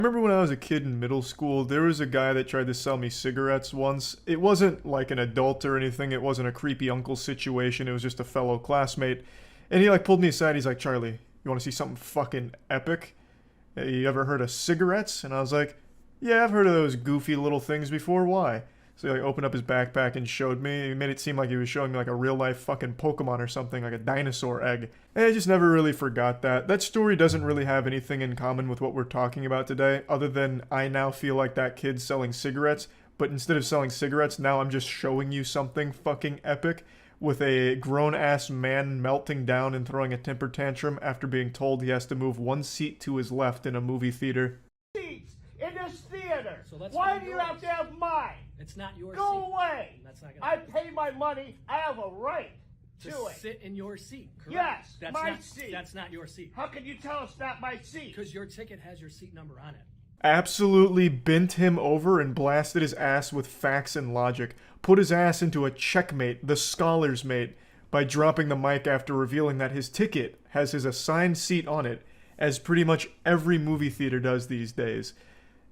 I remember when I was a kid in middle school, there was a guy that tried to sell me cigarettes once. It wasn't like an adult or anything. It wasn't a creepy uncle situation. It was just a fellow classmate. And he like pulled me aside. He's like, Charlie, you want to see something fucking epic? You ever heard of cigarettes? And I was like, yeah, I've heard of those goofy little things before. Why? So he like opened up his backpack and showed me. He made it seem like he was showing me like a real life fucking Pokemon or something, like a dinosaur egg. And I just never really forgot that. That story doesn't really have anything in common with what we're talking about today, other than I now feel like that kid's selling cigarettes, but instead of selling cigarettes, now I'm just showing you something fucking epic with a grown-ass man melting down and throwing a temper tantrum after being told he has to move one seat to his left in a movie theater. Seats in this theater. So why do you have to have mine? It's not your seat. Go away. That's not I pay my money. I have a right to it. Sit in your seat, correct? Yes, that's my not, seat. That's not your seat. How can you tell it's not my seat? Because your ticket has your seat number on it. Absolutely bent him over and blasted his ass with facts and logic. Put his ass into a checkmate, the scholar's mate, by dropping the mic after revealing that his ticket has his assigned seat on it, as pretty much every movie theater does these days.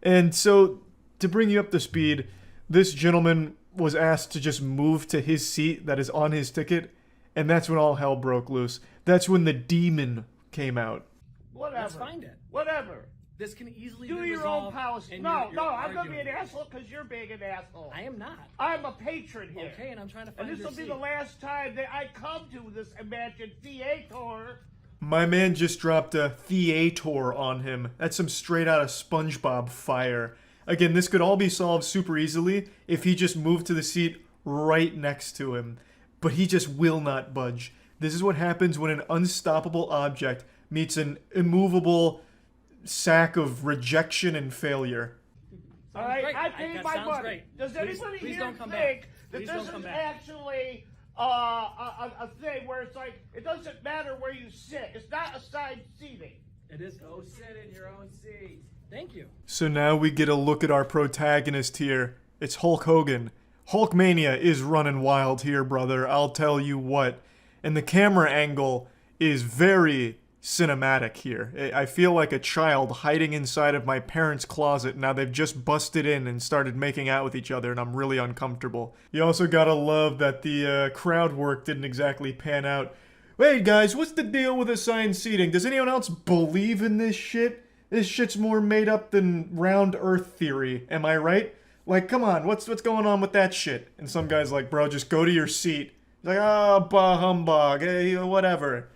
And so, to bring you up to speed, this gentleman was asked to just move to his seat that is on his ticket, and that's when all hell broke loose. That's when the demon came out. Whatever. Let's find it. Whatever. This can easily Do be your resolved own policy. in No, your I'm going to be an argument. asshole because you're being an asshole. I am not. I'm a patron here. Okay, and I'm trying to find And this your will be seat. the last time that I come to this imagined theater. My man just dropped a theater on him. That's some straight out of SpongeBob fire. Again, this could all be solved super easily if he just moved to the seat right next to him. But he just will not budge. This is what happens when an unstoppable object meets an immovable sack of rejection and failure. All right, great. I paid That my sounds money. great. Does anybody please here don't come think back. that Please this don't is come back. actually a thing where it's like, it doesn't matter where you sit. It's not assigned seating. It is. Go sit in your own seat. Thank you. So now we get a look at our protagonist here. It's Hulk Hogan. Hulkmania is running wild here, brother. I'll tell you what. And the camera angle is very cinematic here. I feel like a child hiding inside of my parents' closet. Now they've just busted in and started making out with each other, and I'm really uncomfortable. You also gotta love that the crowd work didn't exactly pan out. Wait, guys, what's the deal with assigned seating? Does anyone else believe in this shit? This shit's more made up than round earth theory, am I right? Like, come on, what's going on with that shit? And some guy's like, bro, just go to your seat. He's like, oh, bah humbug, hey, whatever.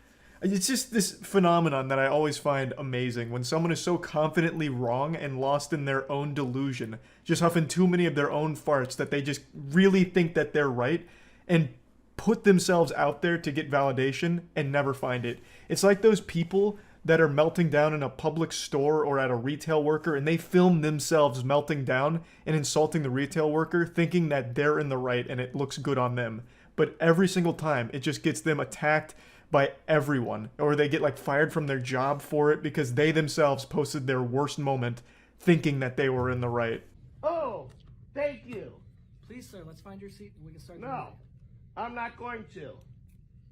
It's just this phenomenon that I always find amazing. When someone is so confidently wrong and lost in their own delusion, just huffing too many of their own farts that they just really think that they're right, and put themselves out there to get validation and never find it. It's like those people that are melting down in a public store or at a retail worker, and they film themselves melting down and insulting the retail worker, thinking that they're in the right and it looks good on them. But every single time, it just gets them attacked by everyone, or they get like fired from their job for it because they themselves posted their worst moment thinking that they were in the right. Oh, thank you. Please, sir, let's find your seat and we can start the No, meeting. I'm not going to.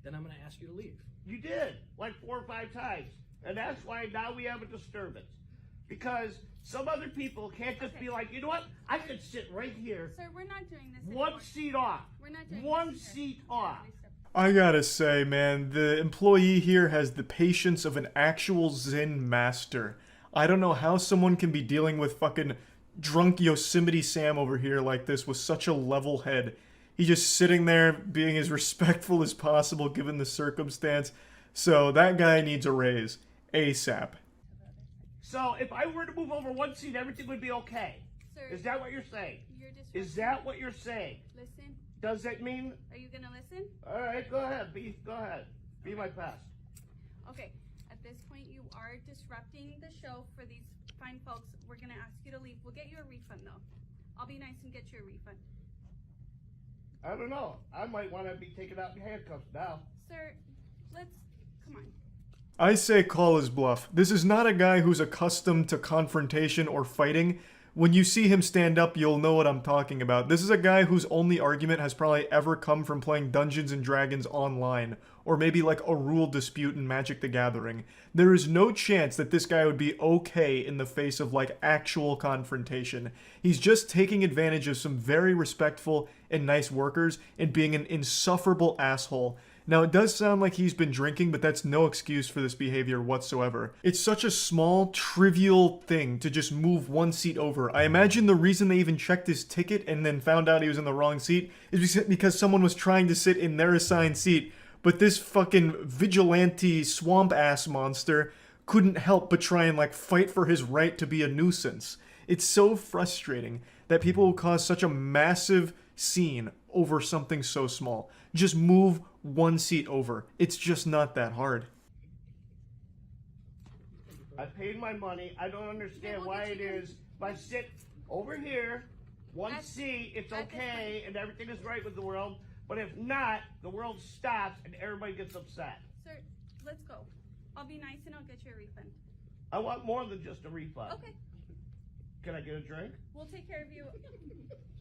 Then I'm going to ask you to leave. You did, like 4 or 5 times. And that's why now we have a disturbance. Because some other people can't just be like, you know what? I could sit right here, Sir, we're not doing this one anymore. seat off. We're not doing One this, sir. seat off. I gotta say, man, the employee here has the patience of an actual Zen master. I don't know how someone can be dealing with fucking drunk Yosemite Sam over here like this with such a level head. He's just sitting there being as respectful as possible given the circumstance. So that guy needs a raise. ASAP. So if I were to move over one seat, everything would be okay. Sir, Is that what you're saying? you're disrupting. Is that what you're saying? Listen. Does that mean? Are you gonna listen? All right, go ahead. Go ahead. Be my pest. Okay. At this point, you are disrupting the show for these fine folks. We're gonna ask you to leave. We'll get you a refund, though. I'll be nice and get you a refund. I don't know. I might want to be taken out in handcuffs now. Sir, come on. I say call his bluff. This is not a guy who's accustomed to confrontation or fighting, When you see him stand up, you'll know what I'm talking about. This is a guy whose only argument has probably ever come from playing Dungeons and Dragons online, or maybe like a rule dispute in Magic the Gathering. There is no chance that this guy would be okay in the face of like actual confrontation. He's just taking advantage of some very respectful and nice workers and being an insufferable asshole. Now, it does sound like he's been drinking, but that's no excuse for this behavior whatsoever. It's such a small, trivial thing to just move one seat over. I imagine the reason they even checked his ticket and then found out he was in the wrong seat is because someone was trying to sit in their assigned seat, but this fucking vigilante swamp-ass monster couldn't help but try and, like, fight for his right to be a nuisance. It's so frustrating that people will cause such a massive scene over something so small. Just move one seat over. It's just not that hard. I paid my money. I don't understand why it is. If I sit over here, one seat, it's okay, and everything is right with the world. But if not, the world stops and everybody gets upset. Sir, let's go. I'll be nice and I'll get you a refund. I want more than just a refund. Okay. Can I get a drink? We'll take care of you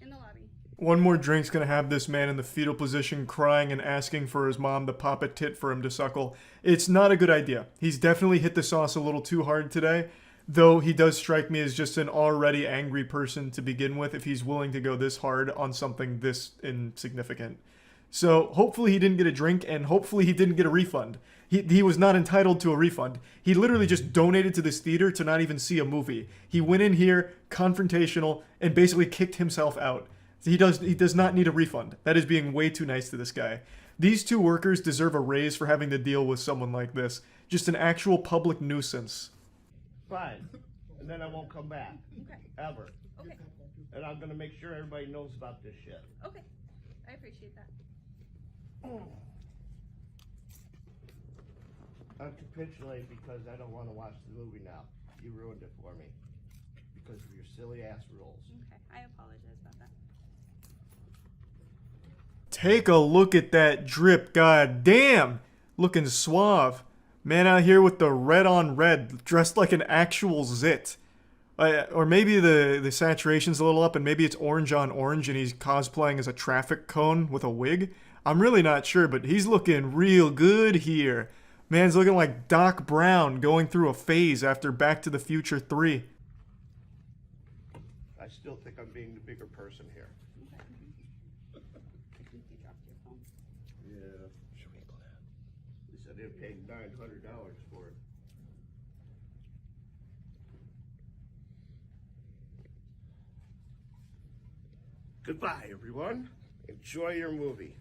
in the lobby. One more drink's gonna have this man in the fetal position crying and asking for his mom to pop a tit for him to suckle. It's not a good idea. He's definitely hit the sauce a little too hard today, though he does strike me as just an already angry person to begin with if he's willing to go this hard on something this insignificant. So hopefully he didn't get a drink, and hopefully he didn't get a refund. He was not entitled to a refund. He literally just donated to this theater to not even see a movie. He went in here confrontational and basically kicked himself out. He does not need a refund. That is being way too nice to this guy. These two workers deserve a raise for having to deal with someone like this. Just an actual public nuisance. Fine. And then I won't come back. Okay. Ever. Okay. And I'm going to make sure everybody knows about this shit. Okay. I appreciate that. I'm capitulating because I don't want to watch the movie now. You ruined it for me. Because of your silly ass rules. Okay. I apologize about that. Take a look at that drip, god damn! Looking suave. Man out here with the red on red, dressed like an actual zit. Or maybe the saturation's a little up and maybe it's orange on orange and he's cosplaying as a traffic cone with a wig. I'm really not sure, but he's looking real good here. Man's looking like Doc Brown going through a phase after Back to the Future 3. I still think I'm being the bigger person here. Okay. I think you dropped your phone. Yeah. At least I didn't pay $900 for it. Goodbye, everyone. Enjoy your movie.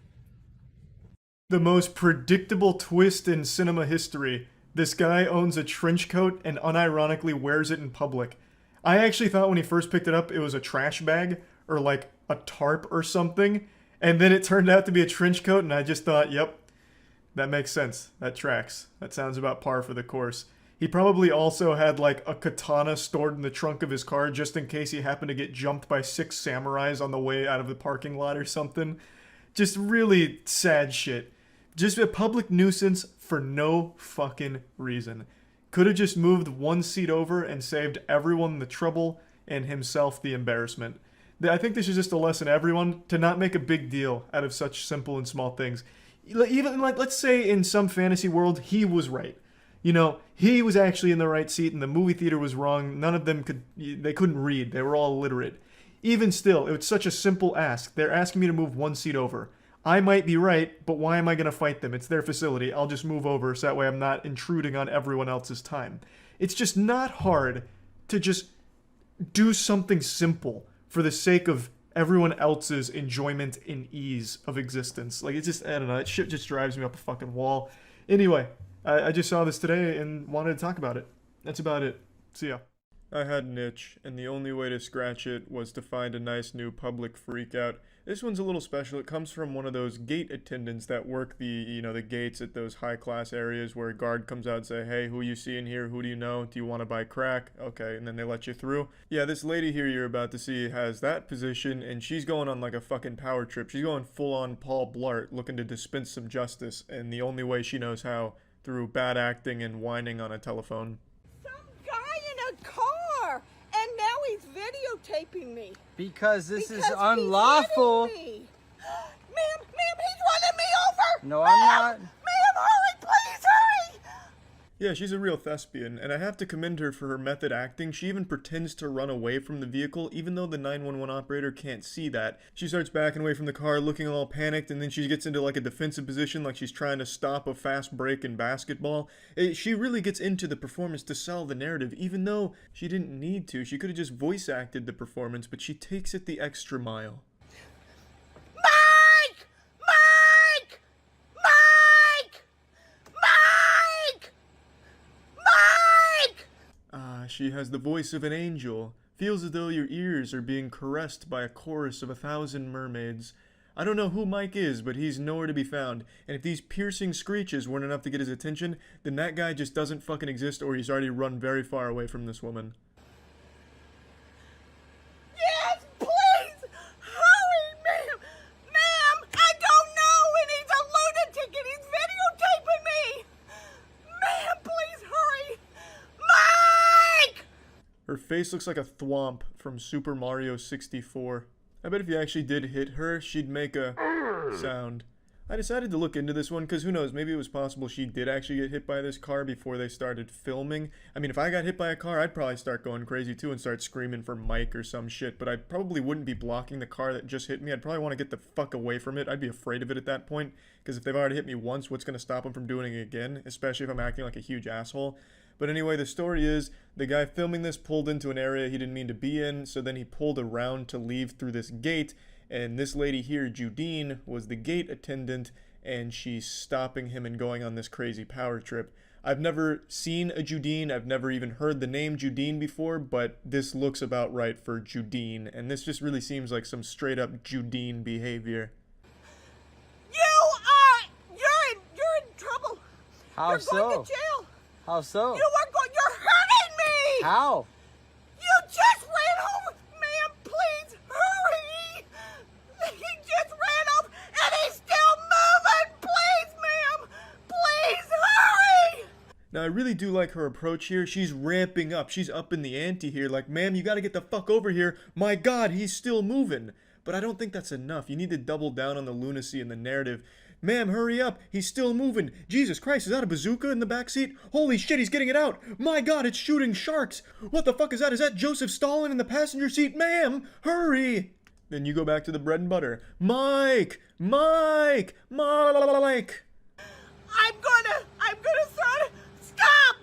The most predictable twist in cinema history. This guy owns a trench coat and unironically wears it in public. I actually thought when he first picked it up it was a trash bag or like a tarp or something, and then it turned out to be a trench coat and I just thought, yep, that makes sense. That tracks. That sounds about par for the course. He probably also had like a katana stored in the trunk of his car just in case he happened to get jumped by 6 samurais on the way out of the parking lot or something. Just really sad shit. Just a public nuisance for no fucking reason. Could have just moved one seat over and saved everyone the trouble and himself the embarrassment. I think this is just a lesson to everyone to not make a big deal out of such simple and small things. Even like, let's say in some fantasy world, he was right. You know, he was actually in the right seat and the movie theater was wrong. None of them couldn't read. They were all illiterate. Even still, it was such a simple ask. They're asking me to move one seat over. I might be right, but why am I going to fight them? It's their facility. I'll just move over so that way I'm not intruding on everyone else's time. It's just not hard to just do something simple for the sake of everyone else's enjoyment and ease of existence. Like, it's just, I don't know, that shit just drives me up a fucking wall. Anyway, I just saw this today and wanted to talk about it. That's about it. See ya. I had an itch, and the only way to scratch it was to find a nice new public freakout. This one's a little special. It comes from one of those gate attendants that work the gates at those high-class areas where a guard comes out and say, hey, who you see in here? Who do you know? Do you want to buy crack? Okay, and then they let you through. Yeah, this lady here you're about to see has that position, and she's going on like a fucking power trip. She's going full-on Paul Blart, looking to dispense some justice, and the only way she knows how, through bad acting and whining on a telephone. Some guy in a car, and now he's videotaping me? Because this Because is he's unlawful. hitting me. Ma'am, he's running me over. No, I'm not. Ma'am, hurry, please, hurry. Yeah, she's a real thespian, and I have to commend her for her method acting. She even pretends to run away from the vehicle, even though the 911 operator can't see that. She starts backing away from the car, looking all panicked, and then she gets into like a defensive position, like she's trying to stop a fast break in basketball. She really gets into the performance to sell the narrative, even though she didn't need to. She could have just voice acted the performance, but she takes it the extra mile. Mike! Mike! Mike! Mike! Mike! She has the voice of an angel. Feels as though your ears are being caressed by a chorus of 1,000 mermaids. I don't know who Mike is, but he's nowhere to be found. And if these piercing screeches weren't enough to get his attention, then that guy just doesn't fucking exist, or he's already run very far away from this woman. Yes, please! Hurry, ma'am! Ma'am, I don't know, and he's a lunatic and he's videotaping me! Ma'am, please hurry! Mike! Her face looks like a thwomp from Super Mario 64. I bet if you actually did hit her, she'd make a sound. I decided to look into this one because who knows, maybe it was possible she did actually get hit by this car before they started filming. I mean, if I got hit by a car, I'd probably start going crazy too and start screaming for Mike or some shit, but I probably wouldn't be blocking the car that just hit me. I'd probably want to get the fuck away from it. I'd be afraid of it at that point, because if they've already hit me once, what's going to stop them from doing it again, especially if I'm acting like a huge asshole. But anyway, the story is, the guy filming this pulled into an area he didn't mean to be in, so then he pulled around to leave through this gate, and this lady here, Judine, was the gate attendant, and she's stopping him and going on this crazy power trip. I've never seen a Judine, I've never even heard the name Judine before, but this looks about right for Judine, and this just really seems like some straight up Judine behavior. You're in trouble. How You're so? going to jail. How so? You're hurting me. How? You just ran over. Ma'am, please hurry. He just ran over and he's still moving. Please, ma'am. Please hurry. Now, I really do like her approach here. She's ramping up. She's up in the ante here. Like, ma'am, you gotta get the fuck over here. My God, he's still moving. But I don't think that's enough. You need to double down on the lunacy in the narrative. Ma'am, hurry up. He's still moving. Jesus Christ, is that a bazooka in the backseat? Holy shit, he's getting it out. My God, it's shooting sharks. What the fuck is that? Is that Joseph Stalin in the passenger seat? Ma'am, hurry. Then you go back to the bread and butter. Mike! Mike! Mike! I'm gonna throw it. Stop!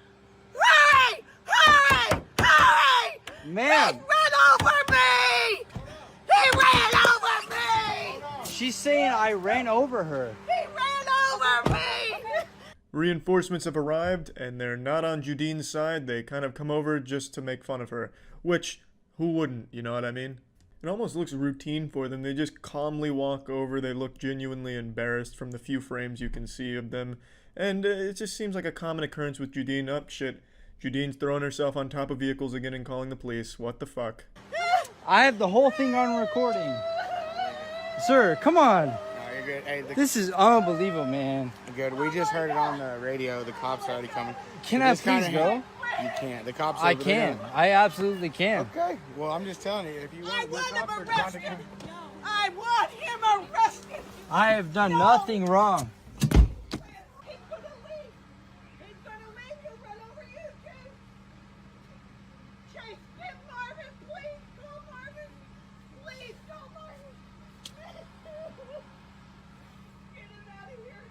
Hurry! Hurry! Hurry! Ma'am! He ran over me! He ran over me! She's saying I ran over her. He ran over me! Reinforcements have arrived, and they're not on Judine's side. They kind of come over just to make fun of her. Which, who wouldn't, you know what I mean? It almost looks routine for them. They just calmly walk over. They look genuinely embarrassed from the few frames you can see of them. And it just seems like a common occurrence with Judine. Oh, shit. Judine's throwing herself on top of vehicles again and calling the police. What the fuck? I have the whole thing on recording. Sir, come on. No, you're good. Hey, This is unbelievable, man. good. We just heard it on the radio. The cops are already coming. Can So I this kinda please go? You can't. The cops. I over there can. now. I absolutely can. Okay. Well, I'm just telling you. If you I want, want the him cops are arrested! contacting- I want him arrested! I have done nothing wrong. He's gonna leave! He's gonna leave and run over you, Chase! Chase, get Marvin, please! Call Marvin! Please, call Marvin! Get him out of here!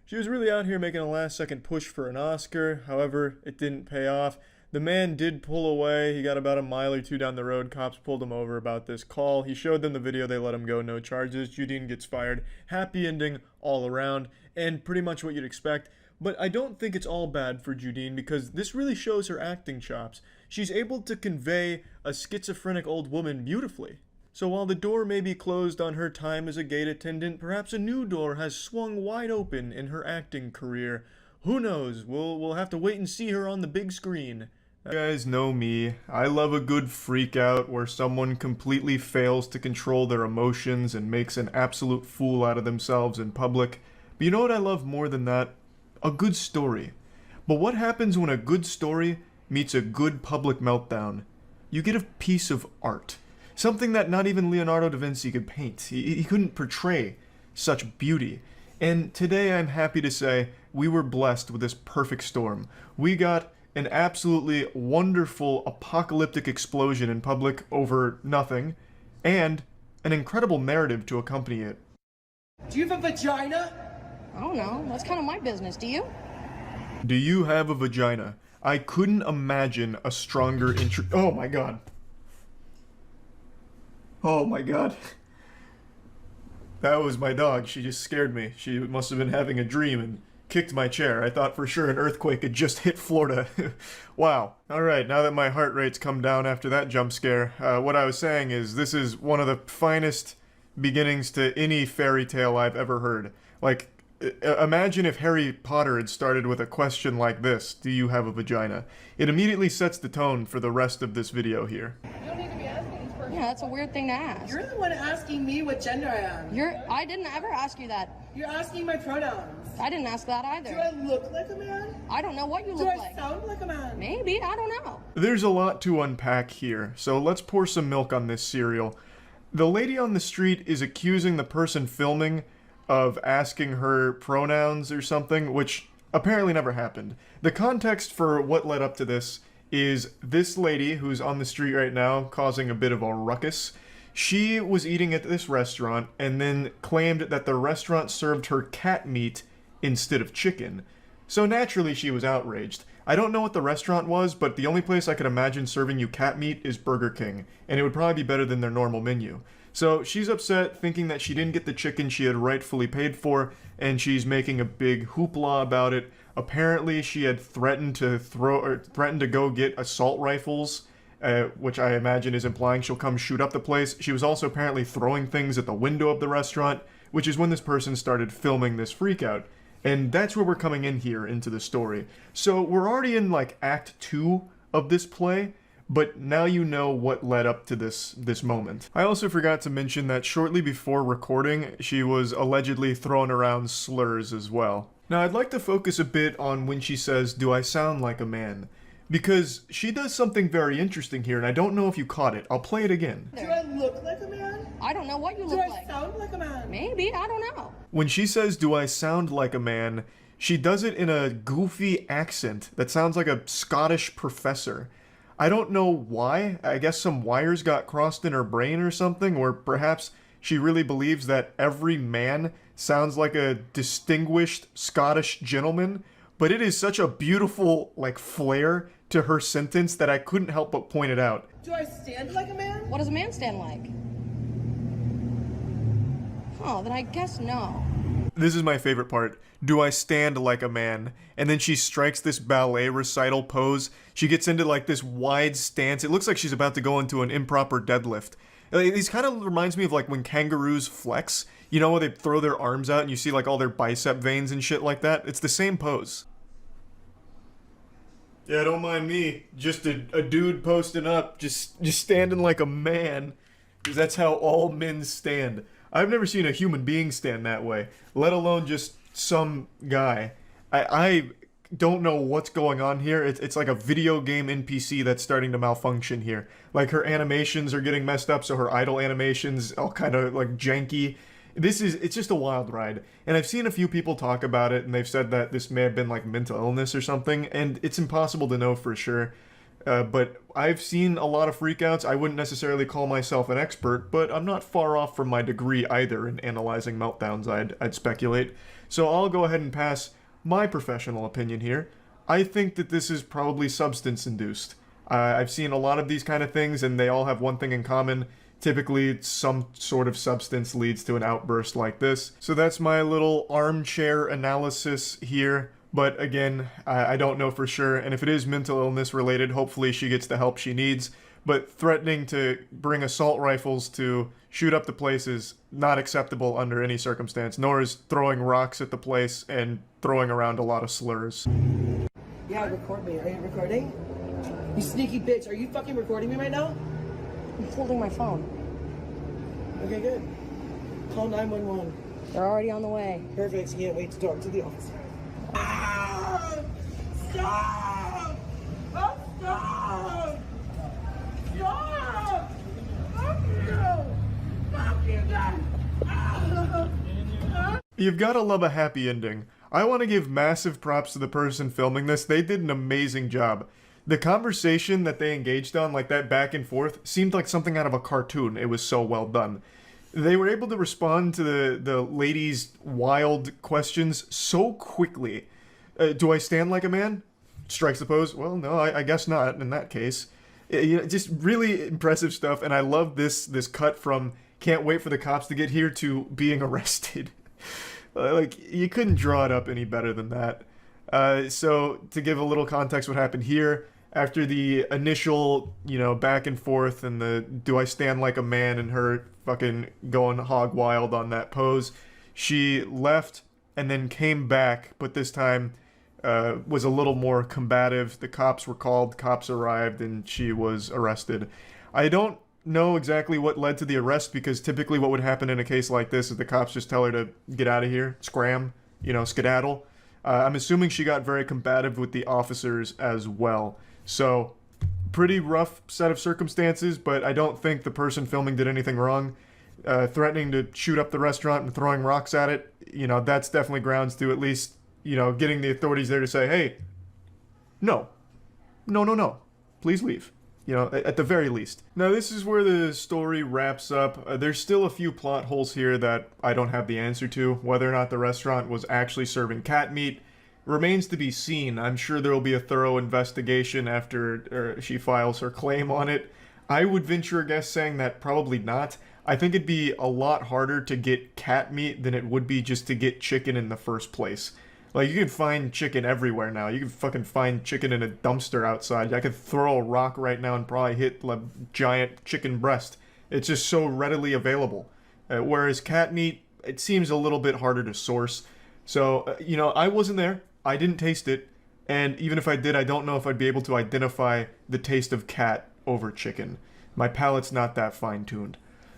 She was really out here making a last-second push for an Oscar. However, it didn't pay off. The man did pull away. He got about a mile or two down the road. Cops pulled him over about this call. He showed them the video. They let him go. No charges. Judine gets fired. Happy ending all around. And pretty much what you'd expect. But I don't think it's all bad for Judine because this really shows her acting chops. She's able to convey a schizophrenic old woman beautifully. So while the door may be closed on her time as a gate attendant, perhaps a new door has swung wide open in her acting career. Who knows? We'll have to wait and see her on the big screen. You guys know me. I love a good freak out where someone completely fails to control their emotions and makes an absolute fool out of themselves in public. But you know what I love more than that? A good story. But what happens when a good story meets a good public meltdown? You get a piece of art. Something that not even Leonardo da Vinci could paint. He couldn't portray such beauty. And today I'm happy to say we were blessed with this perfect storm. We got an absolutely wonderful apocalyptic explosion in public over nothing, and an incredible narrative to accompany it. Do you have a vagina? I don't know. That's kind of my business. Do you? Do you have a vagina? I couldn't imagine a stronger intro- Oh my god. Oh my god. That was my dog. She just scared me. She must have been having a dream and kicked my chair. I thought for sure an earthquake had just hit Florida. Wow. Alright, now that my heart rate's come down after that jump scare, what I was saying is this is one of the finest beginnings to any fairy tale I've ever heard. Like, imagine if Harry Potter had started with a question like this: do you have a vagina? It immediately sets the tone for the rest of this video here. You don't need to be asking this person. Yeah, that's a weird thing to ask. You're the one asking me what gender I am. I didn't ever ask you that. You're asking my pronouns. I didn't ask that either. Do I look like a man? I don't know what you Do look I like. sound like a man? Maybe, I don't know. There's a lot to unpack here, so let's pour some milk on this cereal. The lady on the street is accusing the person filming of asking her pronouns or something, which apparently never happened. The context for what led up to this is this lady who's on the street right now causing a bit of a ruckus. She was eating at this restaurant and then claimed that the restaurant served her cat meat instead of chicken. So naturally she was outraged. I don't know what the restaurant was, but the only place I could imagine serving you cat meat is Burger King, and it would probably be better than their normal menu. So she's upset, thinking that she didn't get the chicken she had rightfully paid for, and she's making a big hoopla about it. Apparently she had threatened to go get assault rifles, which I imagine is implying she'll come shoot up the place. She was also apparently throwing things at the window of the restaurant, which is when this person started filming this freakout. And that's where we're coming in here into the story. So we're already in like Act 2 of this play, but now you know what led up to this moment. I also forgot to mention that shortly before recording, she was allegedly throwing around slurs as well. Now I'd like to focus a bit on when she says, "Do I sound like a man?" Because she does something very interesting here, and I don't know if you caught it. I'll play it again. Do I look like a man? I don't know what you Do look I like. sound like a man? Maybe, I don't know. When she says, "Do I sound like a man?" she does it in a goofy accent that sounds like a Scottish professor. I don't know why. I guess some wires got crossed in her brain or something, or perhaps she really believes that every man sounds like a distinguished Scottish gentleman, but it is such a beautiful, like, flair to her sentence that I couldn't help but point it out. Do I stand like a man? What does a man stand like? Oh, then I guess no. This is my favorite part. Do I stand like a man? And then she strikes this ballet recital pose. She gets into like this wide stance. It looks like she's about to go into an improper deadlift. These kind of reminds me of like when kangaroos flex. You know, where they throw their arms out and you see like all their bicep veins and shit like that? It's the same pose. Yeah, don't mind me. Just a dude posting up, just standing like a man. Because that's how all men stand. I've never seen a human being stand that way, let alone just some guy. I don't know what's going on here. It's like a video game NPC that's starting to malfunction here. Like her animations are getting messed up, so her idle animations all kind of like janky. It's just a wild ride. And I've seen a few people talk about it, and they've said that this may have been like mental illness or something, and it's impossible to know for sure. But I've seen a lot of freakouts. I wouldn't necessarily call myself an expert, but I'm not far off from my degree either in analyzing meltdowns, I'd speculate. So I'll go ahead and pass my professional opinion here. I think that this is probably substance-induced. I've seen a lot of these kind of things, and they all have one thing in common. Typically, some sort of substance leads to an outburst like this. So that's my little armchair analysis here. But again, I don't know for sure, and if it is mental illness related, hopefully she gets the help she needs. But threatening to bring assault rifles to shoot up the place is not acceptable under any circumstance, nor is throwing rocks at the place and throwing around a lot of slurs. Yeah, record me. Are you recording? You sneaky bitch. Are you fucking recording me right now? I'm holding my phone. Okay, good. Call 911. They're already on the way. Perfect. Can't wait to talk to the officer. Ah! Stop! Oh, stop! Stop! You've gotta love a happy ending. I want to give massive props to the person filming this. They did an amazing job. The conversation that they engaged on, like that back and forth, seemed like something out of a cartoon. It was so well done. They were able to respond to the lady's wild questions so quickly. Do I stand like a man? Strikes the pose. Well, no, I guess not in that case. Just really impressive stuff, and I love this cut from can't wait for the cops to get here to being arrested. Like, you couldn't draw it up any better than that. So, to give a little context what happened here, after the initial, back and forth and the do I stand like a man and her fucking going hog wild on that pose, she left and then came back, but this time was a little more combative. The cops were called, cops arrived, and she was arrested. I don't know exactly what led to the arrest, because typically what would happen in a case like this is the cops just tell her to get out of here, scram, skedaddle. I'm assuming she got very combative with the officers as well. So, pretty rough set of circumstances, but I don't think the person filming did anything wrong. Threatening to shoot up the restaurant and throwing rocks at it, that's definitely grounds to at least, getting the authorities there to say, hey, no, please leave. At the very least. Now, this is where the story wraps up. There's still a few plot holes here that I don't have the answer to. Whether or not the restaurant was actually serving cat meat remains to be seen. I'm sure there will be a thorough investigation after she files her claim on it. I would venture a guess saying that probably not. I think it'd be a lot harder to get cat meat than it would be just to get chicken in the first place. Like, you can find chicken everywhere now. You can fucking find chicken in a dumpster outside. I could throw a rock right now and probably hit a giant chicken breast. It's just so readily available. Whereas cat meat, it seems a little bit harder to source. So, I wasn't there. I didn't taste it. And even if I did, I don't know if I'd be able to identify the taste of cat over chicken. My palate's not that fine-tuned.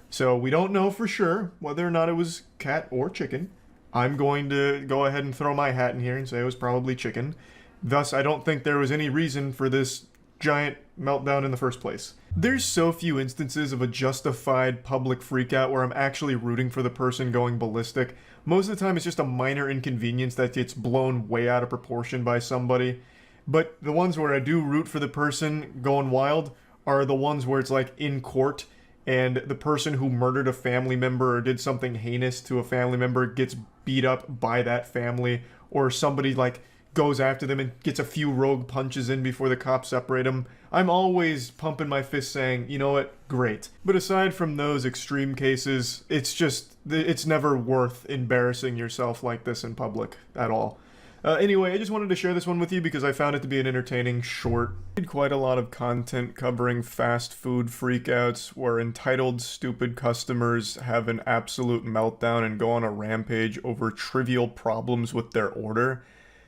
So, we don't know for sure whether or not it was cat or chicken. I'm going to go ahead and throw my hat in here and say it was probably chicken. Thus, I don't think there was any reason for this giant meltdown in the first place. There's so few instances of a justified public freakout where I'm actually rooting for the person going ballistic. Most of the time, it's just a minor inconvenience that gets blown way out of proportion by somebody. But the ones where I do root for the person going wild are the ones where it's like in court, and the person who murdered a family member or did something heinous to a family member gets beat up by that family, or somebody like goes after them and gets a few rogue punches in before the cops separate them. I'm always pumping my fist saying, you know what, great. But aside from those extreme cases, it's never worth embarrassing yourself like this in public at all. Anyway, I just wanted to share this one with you because I found it to be an entertaining short. I did quite a lot of content covering fast food freakouts where entitled stupid customers have an absolute meltdown and go on a rampage over trivial problems with their order.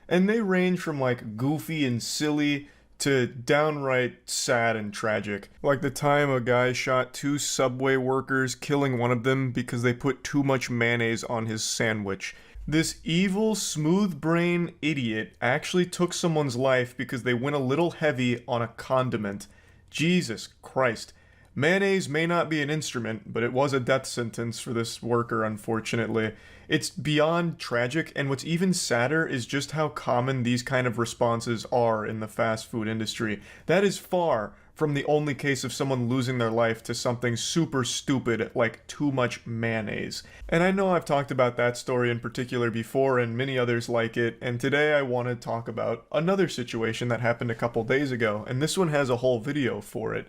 And they range from like goofy and silly to downright sad and tragic. Like the time a guy shot 2 Subway workers, killing one of them because they put too much mayonnaise on his sandwich. This evil, smooth-brain idiot actually took someone's life because they went a little heavy on a condiment. Jesus Christ. Mayonnaise may not be an instrument, but it was a death sentence for this worker, unfortunately. It's beyond tragic, and what's even sadder is just how common these kind of responses are in the fast food industry. That is far from the only case of someone losing their life to something super stupid like too much mayonnaise. And I know I've talked about that story in particular before and many others like it, and today I want to talk about another situation that happened a couple days ago, and this one has a whole video for it.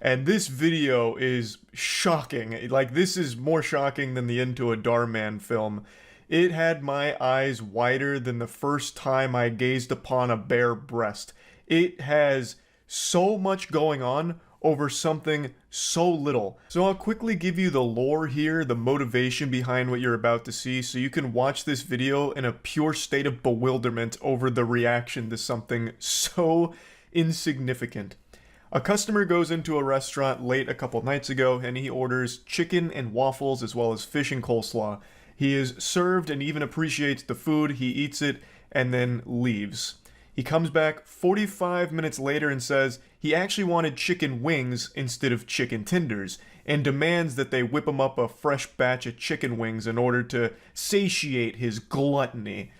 And this video is shocking. Like, this is more shocking than the Into a Darman film. It had my eyes wider than the first time I gazed upon a bare breast. It has so much going on over something so little. So I'll quickly give you the lore here, the motivation behind what you're about to see, so you can watch this video in a pure state of bewilderment over the reaction to something so insignificant. A customer goes into a restaurant late a couple nights ago and he orders chicken and waffles as well as fish and coleslaw. He is served and even appreciates the food, he eats it, and then leaves. He comes back 45 minutes later and says he actually wanted chicken wings instead of chicken tenders, and demands that they whip him up a fresh batch of chicken wings in order to satiate his gluttony.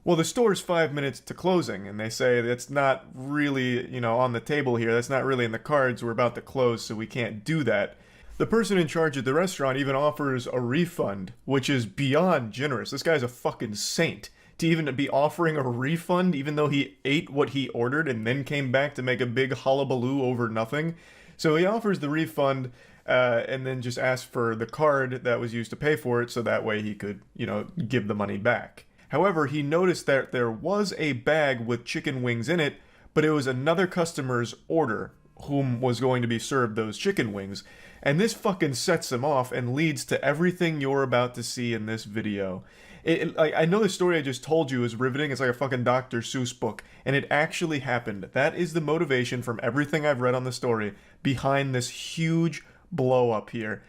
Well, the store's 5 minutes to closing, and they say that's not really, on the table here. That's not really in the cards. We're about to close, so we can't do that. The person in charge of the restaurant even offers a refund, which is beyond generous. This guy's a fucking saint. To even be offering a refund, even though he ate what he ordered and then came back to make a big hullabaloo over nothing. So he offers the refund, and then just asks for the card that was used to pay for it, so that way he could, give the money back. However, he noticed that there was a bag with chicken wings in it, but it was another customer's order whom was going to be served those chicken wings. And this fucking sets him off and leads to everything you're about to see in this video. I know the story I just told you is riveting. It's like a fucking Dr. Seuss book, and it actually happened. That is the motivation from everything I've read on the story behind this huge blow up here.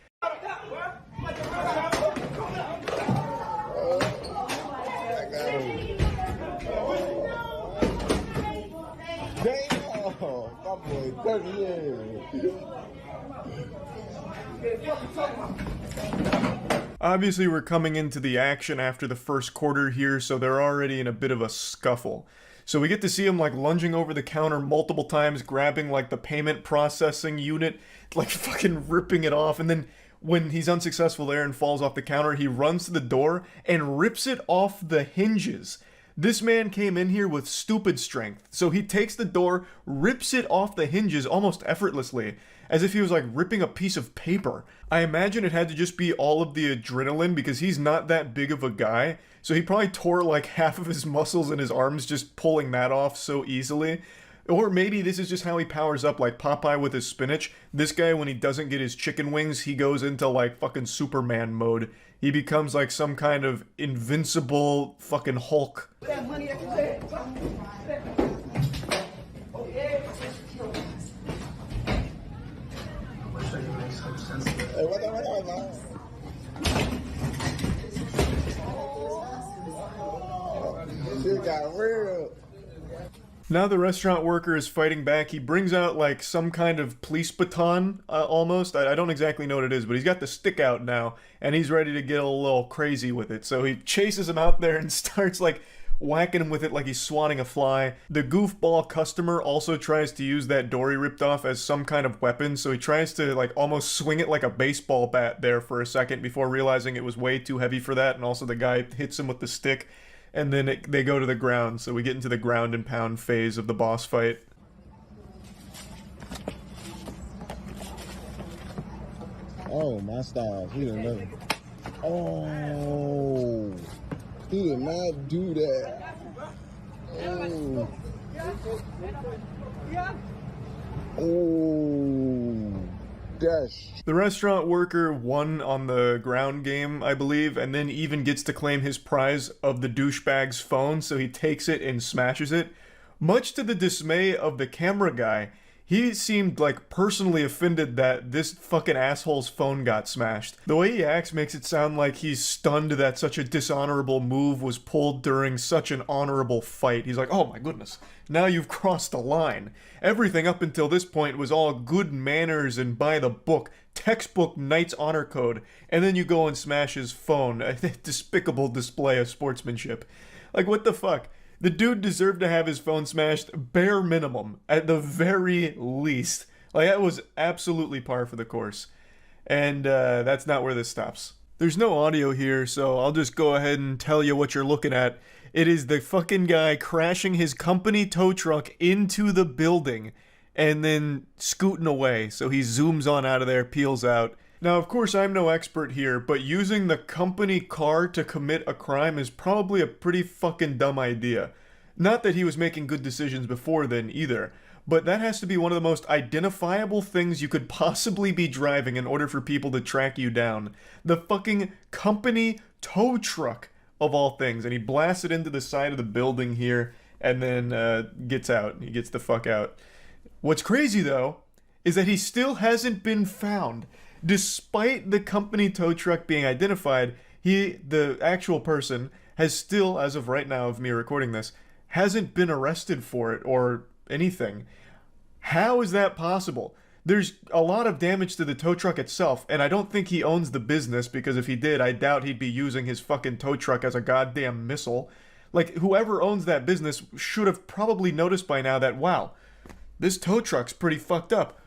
Obviously, we're coming into the action after the first quarter here, so they're already in a bit of a scuffle. So we get to see him like lunging over the counter multiple times, grabbing like the payment processing unit, like fucking ripping it off, and then when he's unsuccessful there and falls off the counter, he runs to the door and rips it off the hinges. This man came in here with stupid strength, so he takes the door, rips it off the hinges almost effortlessly, as if he was like ripping a piece of paper. I imagine it had to just be all of the adrenaline because he's not that big of a guy, so he probably tore like half of his muscles in his arms just pulling that off so easily. Or maybe this is just how he powers up, like Popeye with his spinach. This guy, when he doesn't get his chicken wings, he goes into like fucking Superman mode. He becomes like some kind of invincible fucking Hulk. That money that you said. Shit got real. Now the restaurant worker is fighting back. He brings out like some kind of police baton, almost. I don't exactly know what it is, but he's got the stick out now, and he's ready to get a little crazy with it. So he chases him out there and starts like whacking him with it like he's swatting a fly. The goofball customer also tries to use that door he ripped off as some kind of weapon, so he tries to like almost swing it like a baseball bat there for a second before realizing it was way too heavy for that, and also the guy hits him with the stick. And then they go to the ground, so we get into the ground and pound phase of the boss fight. Oh, my style. He didn't know. Oh, he did not do that. Oh. Oh. Dash. The restaurant worker won on the ground game, I believe, and then even gets to claim his prize of the douchebag's phone, so he takes it and smashes it. Much to the dismay of the camera guy, he seemed like personally offended that this fucking asshole's phone got smashed. The way he acts makes it sound like he's stunned that such a dishonorable move was pulled during such an honorable fight. He's like, oh my goodness, now you've crossed a line. Everything up until this point was all good manners and by the book, textbook Knight's Honor Code, and then you go and smash his phone. A despicable display of sportsmanship. Like, what the fuck? The dude deserved to have his phone smashed bare minimum, at the very least. Like, that was absolutely par for the course. And that's not where this stops. There's no audio here, so I'll just go ahead and tell you what you're looking at. It is the fucking guy crashing his company tow truck into the building and then scooting away. So he zooms on out of there, peels out. Now, of course, I'm no expert here, but using the company car to commit a crime is probably a pretty fucking dumb idea. Not that he was making good decisions before then either, but that has to be one of the most identifiable things you could possibly be driving in order for people to track you down. The fucking company tow truck, of all things. And he blasts it into the side of the building here, and then gets out. He gets the fuck out. What's crazy, though, is that he still hasn't been found. Despite the company tow truck being identified, the actual person, has still, as of right now of me recording this, hasn't been arrested for it or anything. How is that possible? There's a lot of damage to the tow truck itself, and I don't think he owns the business, because if he did, I doubt he'd be using his fucking tow truck as a goddamn missile. Like, whoever owns that business should have probably noticed by now that, wow, this tow truck's pretty fucked up.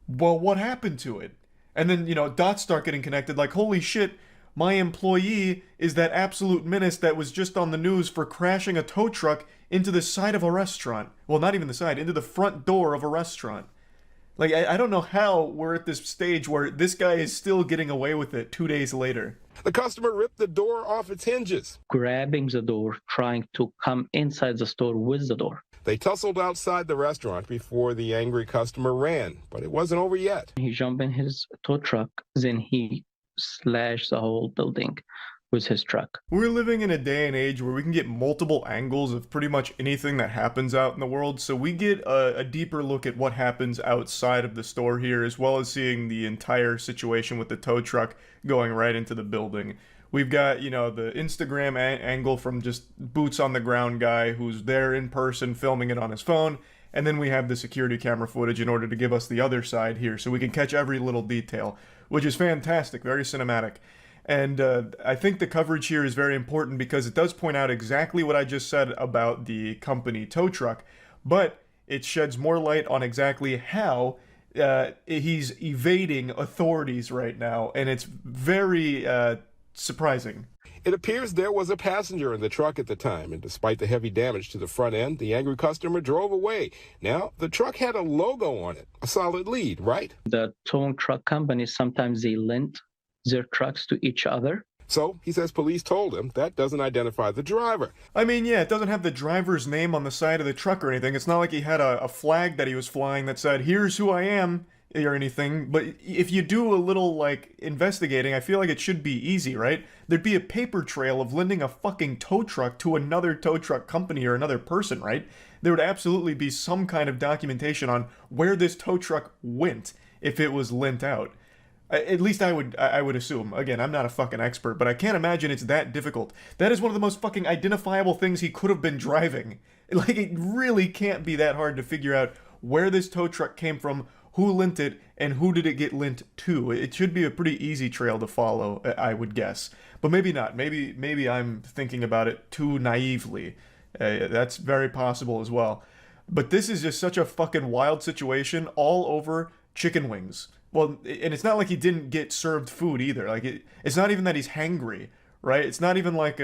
Well, what happened to it? And then, dots start getting connected, like, holy shit, my employee is that absolute menace that was just on the news for crashing a tow truck into the side of a restaurant. Well, not even the side, into the front door of a restaurant. Like, I don't know how we're at this stage where this guy is still getting away with it 2 days later. The customer ripped the door off its hinges, Grabbing the door, trying to come inside the store with the door. They tussled outside the restaurant before the angry customer ran, but it wasn't over yet. He jumped in his tow truck, then he slashed the whole building with his truck. We're living in a day and age where we can get multiple angles of pretty much anything that happens out in the world, so we get a deeper look at what happens outside of the store here, as well as seeing the entire situation with the tow truck going right into the building. We've got, the Instagram angle from just boots on the ground guy who's there in person filming it on his phone, and then we have the security camera footage in order to give us the other side here, so we can catch every little detail, which is fantastic, very cinematic. And I think the coverage here is very important because it does point out exactly what I just said about the company tow truck, but it sheds more light on exactly how he's evading authorities right now, and it's very surprising. It appears there was a passenger in the truck at the time, and despite the heavy damage to the front end, the angry customer drove away. Now, the truck had a logo on it, a solid lead, right? The towing truck companies, sometimes they lent their trucks to each other. So, he says police told him that doesn't identify the driver. I mean, yeah, it doesn't have the driver's name on the side of the truck or anything. It's not like he had a flag that he was flying that said, here's who I am, or anything. But if you do a little, investigating, I feel like it should be easy, right? There'd be a paper trail of lending a fucking tow truck to another tow truck company or another person, right? There would absolutely be some kind of documentation on where this tow truck went if it was lent out. At least I would assume. Again, I'm not a fucking expert, but I can't imagine it's that difficult. That is one of the most fucking identifiable things he could have been driving. Like, it really can't be that hard to figure out where this tow truck came from, who lent it, and who did it get lent to. It should be a pretty easy trail to follow, I would guess. But maybe not. Maybe I'm thinking about it too naively. That's very possible as well. But this is just such a fucking wild situation all over chicken wings. Well, and it's not like he didn't get served food either. Like, it's not even that he's hangry, right? It's not even like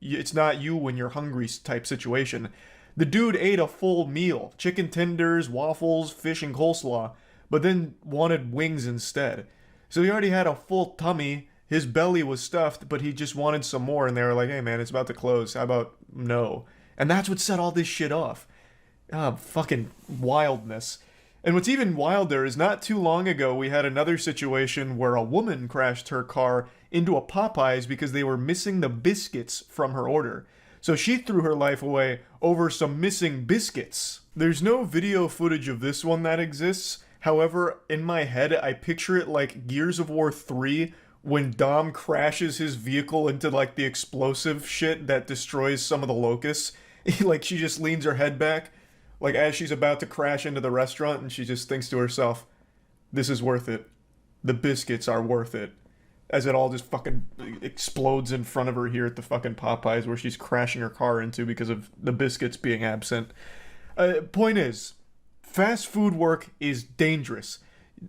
it's not you when you're hungry type situation. The dude ate a full meal, chicken tenders, waffles, fish, and coleslaw, but then wanted wings instead. So he already had a full tummy, his belly was stuffed, but he just wanted some more, and they were like, hey man, it's about to close, how about no? And that's what set all this shit off. Fucking wildness. And what's even wilder is not too long ago we had another situation where a woman crashed her car into a Popeyes because they were missing the biscuits from her order. So she threw her life away over some missing biscuits. There's no video footage of this one that exists. However, in my head, I picture it like Gears of War 3 when Dom crashes his vehicle into the explosive shit that destroys some of the locusts. She just leans her head back. As she's about to crash into the restaurant, and she just thinks to herself, this is worth it. The biscuits are worth it. As it all just fucking explodes in front of her here at the fucking Popeyes where she's crashing her car into because of the biscuits being absent. Point is, fast food work is dangerous.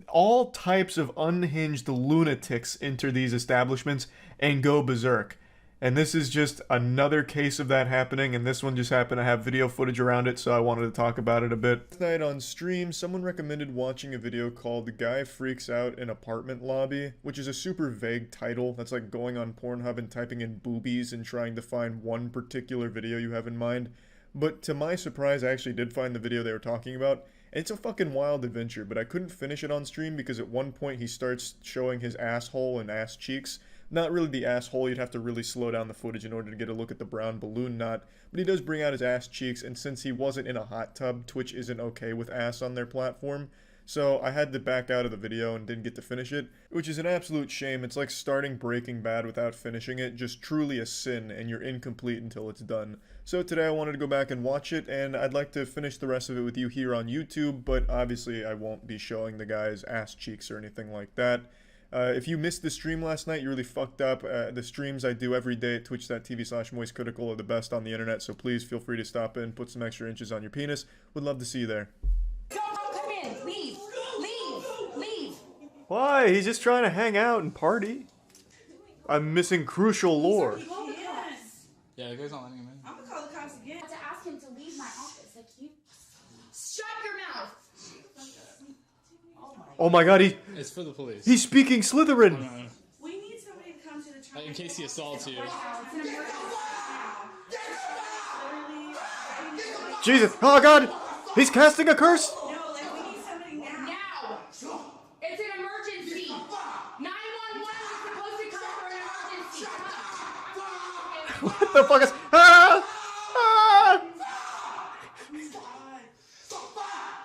All types of unhinged lunatics enter these establishments and go berserk. And this is just another case of that happening, and this one just happened to have video footage around it, so I wanted to talk about it a bit. Last night on stream, someone recommended watching a video called The Guy Freaks Out in Apartment Lobby, which is a super vague title. That's like going on Pornhub and typing in boobies and trying to find one particular video you have in mind. But to my surprise, I actually did find the video they were talking about. It's a fucking wild adventure, but I couldn't finish it on stream because at one point he starts showing his asshole and ass cheeks. Not really the asshole, you'd have to really slow down the footage in order to get a look at the brown balloon knot, but he does bring out his ass cheeks, and since he wasn't in a hot tub, Twitch isn't okay with ass on their platform, so I had to back out of the video and didn't get to finish it, which is an absolute shame. It's like starting Breaking Bad without finishing it, just truly a sin, and you're incomplete until it's done. So today I wanted to go back and watch it, and I'd like to finish the rest of it with you here on YouTube, but obviously I won't be showing the guy's ass cheeks or anything like that. If you missed the stream last night, you really fucked up. The streams I do every day at twitch.tv/moistcritical are the best on the internet, so please feel free to stop in, put some extra inches on your penis. Would love to see you there. Come in. Leave. Leave. Leave. Why? He's just trying to hang out and party. I'm missing crucial lore. Yeah, the guy's not letting him in. I'm gonna call the cops again. To ask him to leave my office, like you. Shut your mouth. Oh my god, It's for the police. he's speaking Slytherin! We need somebody to come to the truck. In case he assaults you. Jesus, oh god! He's casting a curse! No, like we need somebody now. Now. It's an emergency. 911 was supposed to come for an emergency. What the fuck is... Ah! Ah!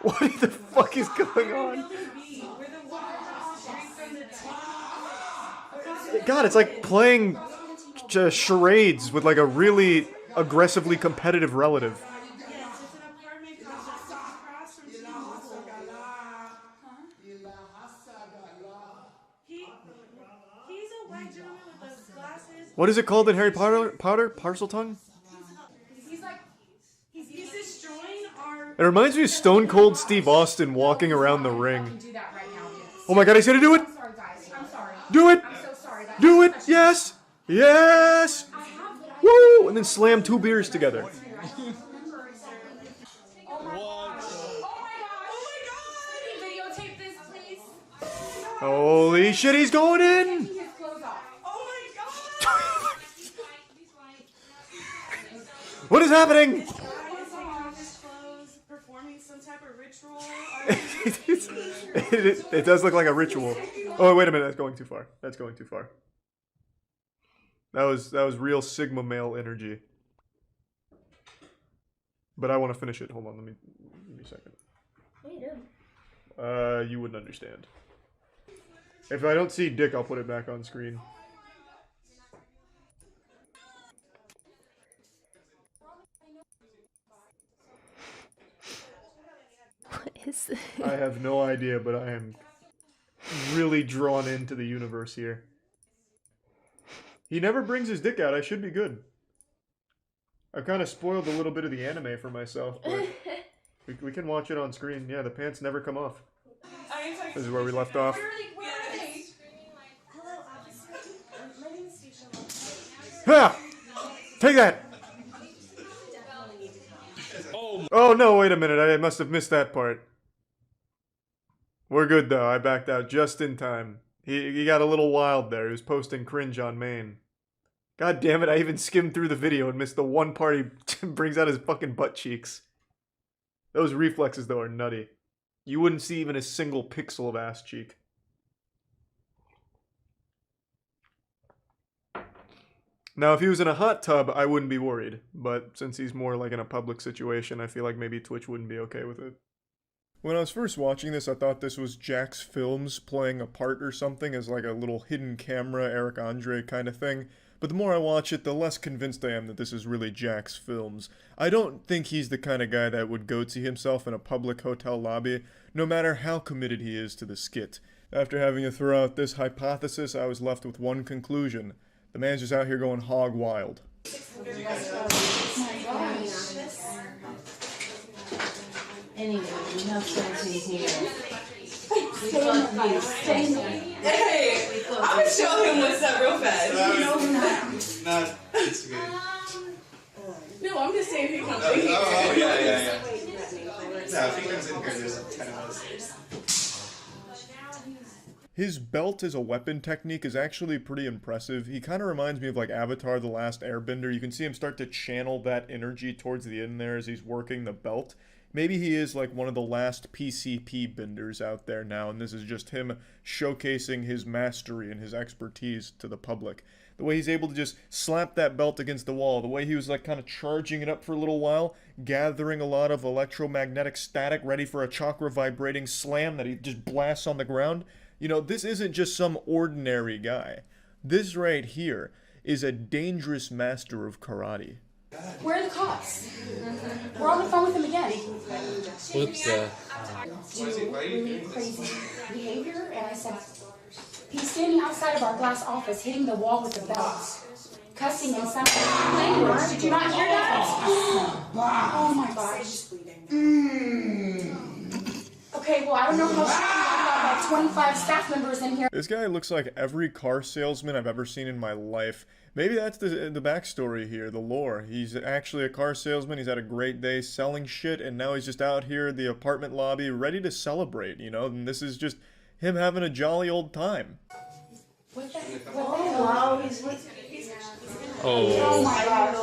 What the fuck is going on? God, it's like playing charades with like a really aggressively competitive relative. He's a white gentleman with those glasses. What is it called in Harry Potter? Parseltongue? He's destroying our. It reminds me of Stone Cold Steve Austin walking around the ring. Oh my god, he's gonna do it! Do it! Do it! Yes! Yes! Woo! And then slam 2 beers together. Videotape this, please. Holy shit, he's going in! What is happening? Performing some type of ritual. It does look like a ritual. Oh, wait a minute, that's going too far. That's going too far. That was real Sigma male energy. But I want to finish it. Hold on, give me a second. What are you doing? You wouldn't understand. If I don't see dick, I'll put it back on screen. What is this? I have no idea, but I am really drawn into the universe here. He never brings his dick out. I should be good. I've kind of spoiled a little bit of the anime for myself, but we can watch it on screen. Yeah, the pants never come off. This is where we left off. Ha! Take that! Oh no, wait a minute. I must have missed that part. We're good though. I backed out just in time. He got a little wild there. He was posting cringe on main. God damn it, I even skimmed through the video and missed the one part he brings out his fucking butt cheeks. Those reflexes though are nutty. You wouldn't see even a single pixel of ass cheek. Now, if he was in a hot tub, I wouldn't be worried. But since he's more like in a public situation, I feel like maybe Twitch wouldn't be okay with it. When I was first watching this, I thought this was Jack's Films playing a part or something as like a little hidden camera Eric Andre kind of thing. But the more I watch it, the less convinced I am that this is really Jack's Films. I don't think he's the kind of guy that would goatee himself in a public hotel lobby, no matter how committed he is to the skit. After having to throw out this hypothesis, I was left with one conclusion. The man's just out here going hog wild. Anyway, we have something here. Hey, I'm gonna show him what's up real fast. No, it's good. No, I'm just saying he comes in here. Oh, yeah. No, if he comes in here, there's 10 of us. His belt as a weapon technique is actually pretty impressive. He kind of reminds me of like Avatar: The Last Airbender. You can see him start to channel that energy towards the end there as he's working the belt. Maybe he is like one of the last PCP benders out there now, and this is just him showcasing his mastery and his expertise to the public. The way he's able to just slap that belt against the wall, the way he was like kind of charging it up for a little while, gathering a lot of electromagnetic static ready for a chakra vibrating slam that he just blasts on the ground. You know, this isn't just some ordinary guy. This right here is a dangerous master of karate. Where are the cops? We're on the phone with him again. Whoops, Really crazy behavior, and I said, he's standing outside of our glass office, hitting the wall with the belt, cussing in some language. Did you not hear that? Oh my gosh. Okay, well, I don't know how I've got like 25 staff members in here. This guy looks like every car salesman I've ever seen in my life. Maybe that's the backstory here, the lore. He's actually a car salesman, he's had a great day selling shit, and now he's just out here in the apartment lobby ready to celebrate, you know? And this is just him having a jolly old time. What the hell? Oh, wow, he's Oh my gosh.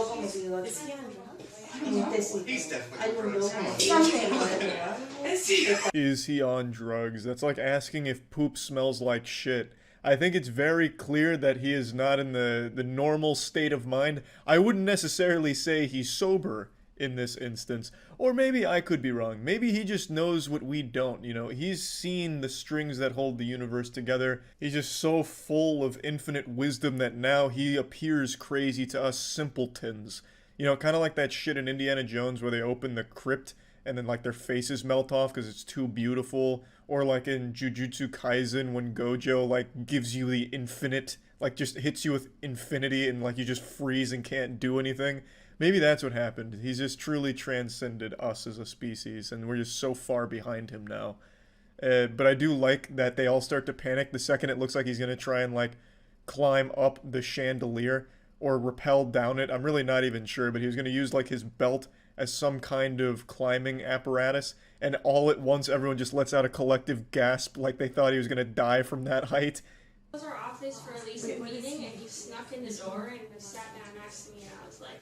He's Is he on drugs? That's like asking if poop smells like shit. I think it's very clear that he is not in the normal state of mind. I wouldn't necessarily say he's sober in this instance. Or maybe I could be wrong. Maybe he just knows what we don't, you know? He's seen the strings that hold the universe together. He's just so full of infinite wisdom that now he appears crazy to us simpletons. You know, kind of like that shit in Indiana Jones where they open the crypt and then like their faces melt off because it's too beautiful. Or like in Jujutsu Kaisen when Gojo like gives you the infinite, like just hits you with infinity and like you just freeze and can't do anything. Maybe that's what happened. He's just truly transcended us as a species and we're just so far behind him now. But I do like that they all start to panic the second it looks like he's going to try and like climb up the chandelier or rappel down it. I'm really not even sure, but he was going to use like his belt as some kind of climbing apparatus, and all at once everyone just lets out a collective gasp like they thought he was going to die from that height. It was our office for a leasing meeting, and he snuck in the door and sat down next to me, and I was like,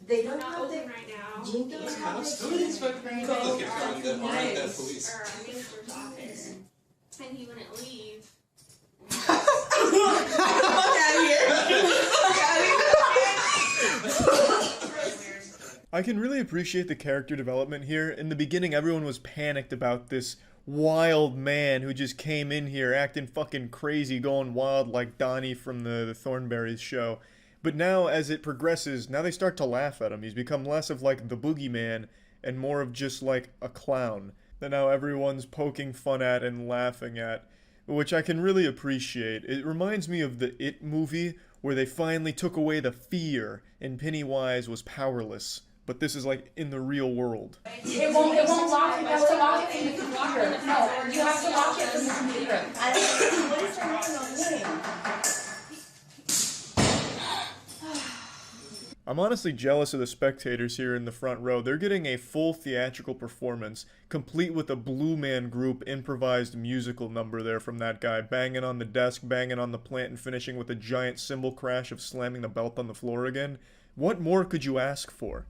They "We're don't not have open their right now. Jinky in house. Who is fucking Go looking to for our the police? or our minister's office," and he wouldn't leave. I can really appreciate the character development here. In the beginning, everyone was panicked about this wild man who just came in here acting fucking crazy, going wild like Donnie from the Thornberrys show. But now, as it progresses, now they start to laugh at him. He's become less of like the boogeyman and more of just like a clown that now everyone's poking fun at and laughing at, which I can really appreciate. It reminds me of the It movie where they finally took away the fear and Pennywise was powerless. But this is like in the real world. It won't lock it. You have to lock it from the computer. No, you have to lock it from the computer. What is going on? I'm honestly jealous of the spectators here in the front row. They're getting a full theatrical performance, complete with a Blue Man Group improvised musical number there from that guy, banging on the desk, banging on the plant, and finishing with a giant cymbal crash of slamming the belt on the floor again. What more could you ask for?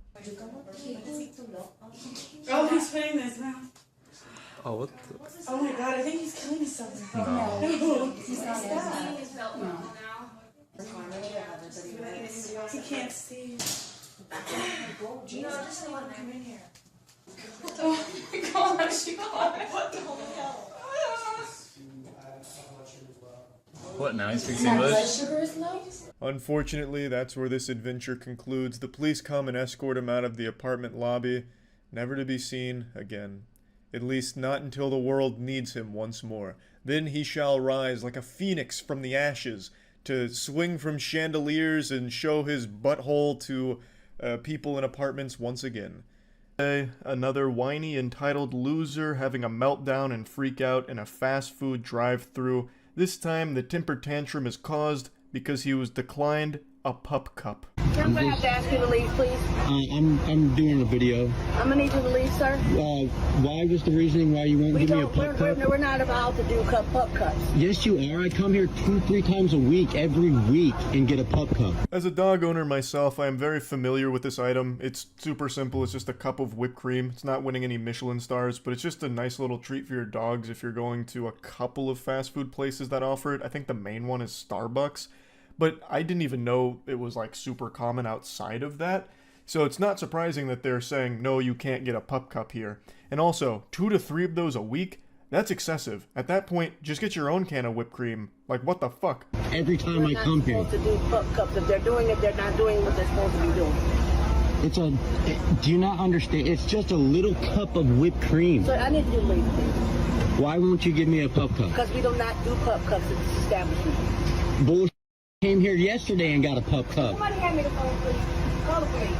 Oh, he's putting this now. Oh, what Oh my god, I think he's killing himself. No, he's not seeing his belt buckle now. He can't see. No, just let him come in here. Oh my gosh, you what the hell? What, now he speaks My blood English? sugar is low? Unfortunately, that's where this adventure concludes. The police come and escort him out of the apartment lobby, never to be seen again. At least not until the world needs him once more. Then he shall rise like a phoenix from the ashes, to swing from chandeliers and show his butthole to people in apartments once again. Another whiny, entitled loser having a meltdown and freak out in a fast food drive-thru. This time the temper tantrum is caused because he was declined a pup cup. I'm gonna have to ask you to leave, please. I'm doing a video. I'm gonna need you to leave, sir. Why was the reasoning why you won't give me a pup cup? We're not allowed to do pup cups. Yes, you are. I come here 2-3 times a week, every week, and get a pup cup. As a dog owner myself, I am very familiar with this item. It's super simple. It's just a cup of whipped cream. It's not winning any Michelin stars, but it's just a nice little treat for your dogs if you're going to a couple of fast food places that offer it. I think the main one is Starbucks. But I didn't even know it was like super common outside of that. So it's not surprising that they're saying, no, you can't get a pup cup here. And also, 2 to 3 of those a week? That's excessive. At that point, just get your own can of whipped cream. Like, what the fuck? Every time I come here. They're not supposed to do pup cups. If they're doing it, they're not doing what they're supposed to be doing. Do you not understand? It's just a little cup of whipped cream. So I need you to leave, please. Why won't you give me a pup cup? Because we do not do pup cups at this establishment. Bullshit. Came here yesterday and got a pup cup. Somebody hand me the phone, please. Call the police.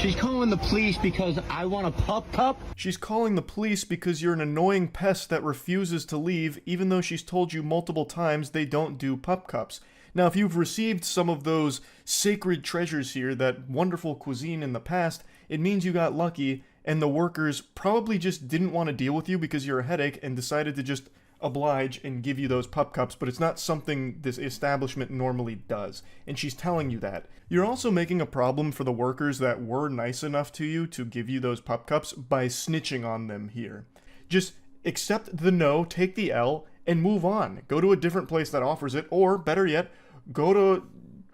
She's calling the police because I want a pup cup? She's calling the police because you're an annoying pest that refuses to leave, even though she's told you multiple times they don't do pup cups. Now, if you've received some of those sacred treasures here, that wonderful cuisine in the past, it means you got lucky, and the workers probably just didn't want to deal with you because you're a headache and decided to just oblige and give you those pup cups, but it's not something this establishment normally does, and she's telling you that. You're also making a problem for the workers that were nice enough to you to give you those pup cups by snitching on them here. Just accept the no, take the L, and move on. Go to a different place that offers it, or better yet, go to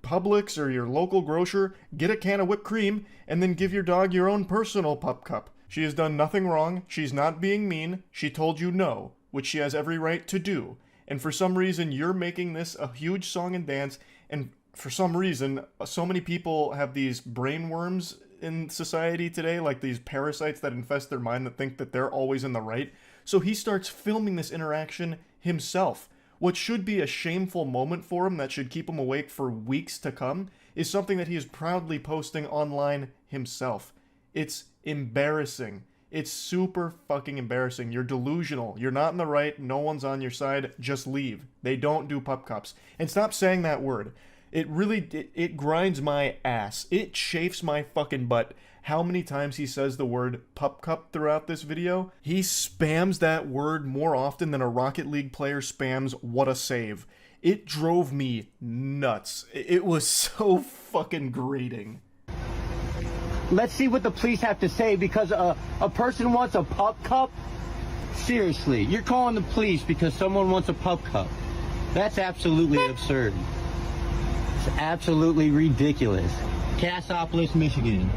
Publix or your local grocer, get a can of whipped cream, and then give your dog your own personal pup cup. She has done nothing wrong, she's not being mean, she told you no, which she has every right to do. And for some reason, you're making this a huge song and dance, and for some reason, so many people have these brain worms in society today, like these parasites that infest their mind that think that they're always in the right. So he starts filming this interaction himself. What should be a shameful moment for him that should keep him awake for weeks to come is something that he is proudly posting online himself. It's embarrassing. It's super fucking embarrassing. You're delusional. You're not in the right. No one's on your side. Just leave. They don't do pup cups. And stop saying that word. It grinds my ass. It chafes my fucking butt. How many times he says the word pup cup throughout this video? He spams that word more often than a Rocket League player spams what a save. It drove me nuts. It was so fucking grating. Let's see what the police have to say because a person wants a pup cup? Seriously, you're calling the police because someone wants a pup cup. That's absolutely absurd. It's absolutely ridiculous. Crashouts, Michigan.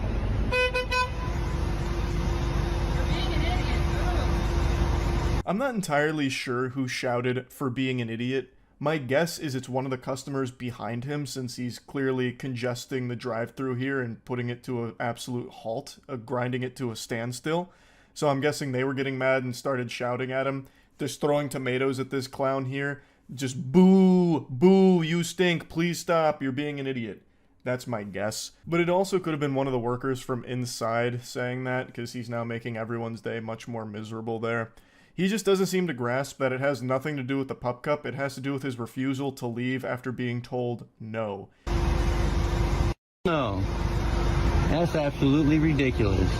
I'm not entirely sure who shouted for being an idiot. My guess is it's one of the customers behind him since he's clearly congesting the drive-thru here and putting it to an absolute halt, grinding it to a standstill. So I'm guessing they were getting mad and started shouting at him, just throwing tomatoes at this clown here. Just boo, boo, you stink, please stop, you're being an idiot. That's my guess. But it also could have been one of the workers from inside saying that because he's now making everyone's day much more miserable there. He just doesn't seem to grasp that it has nothing to do with the pup cup. It has to do with his refusal to leave after being told no. No. That's absolutely ridiculous.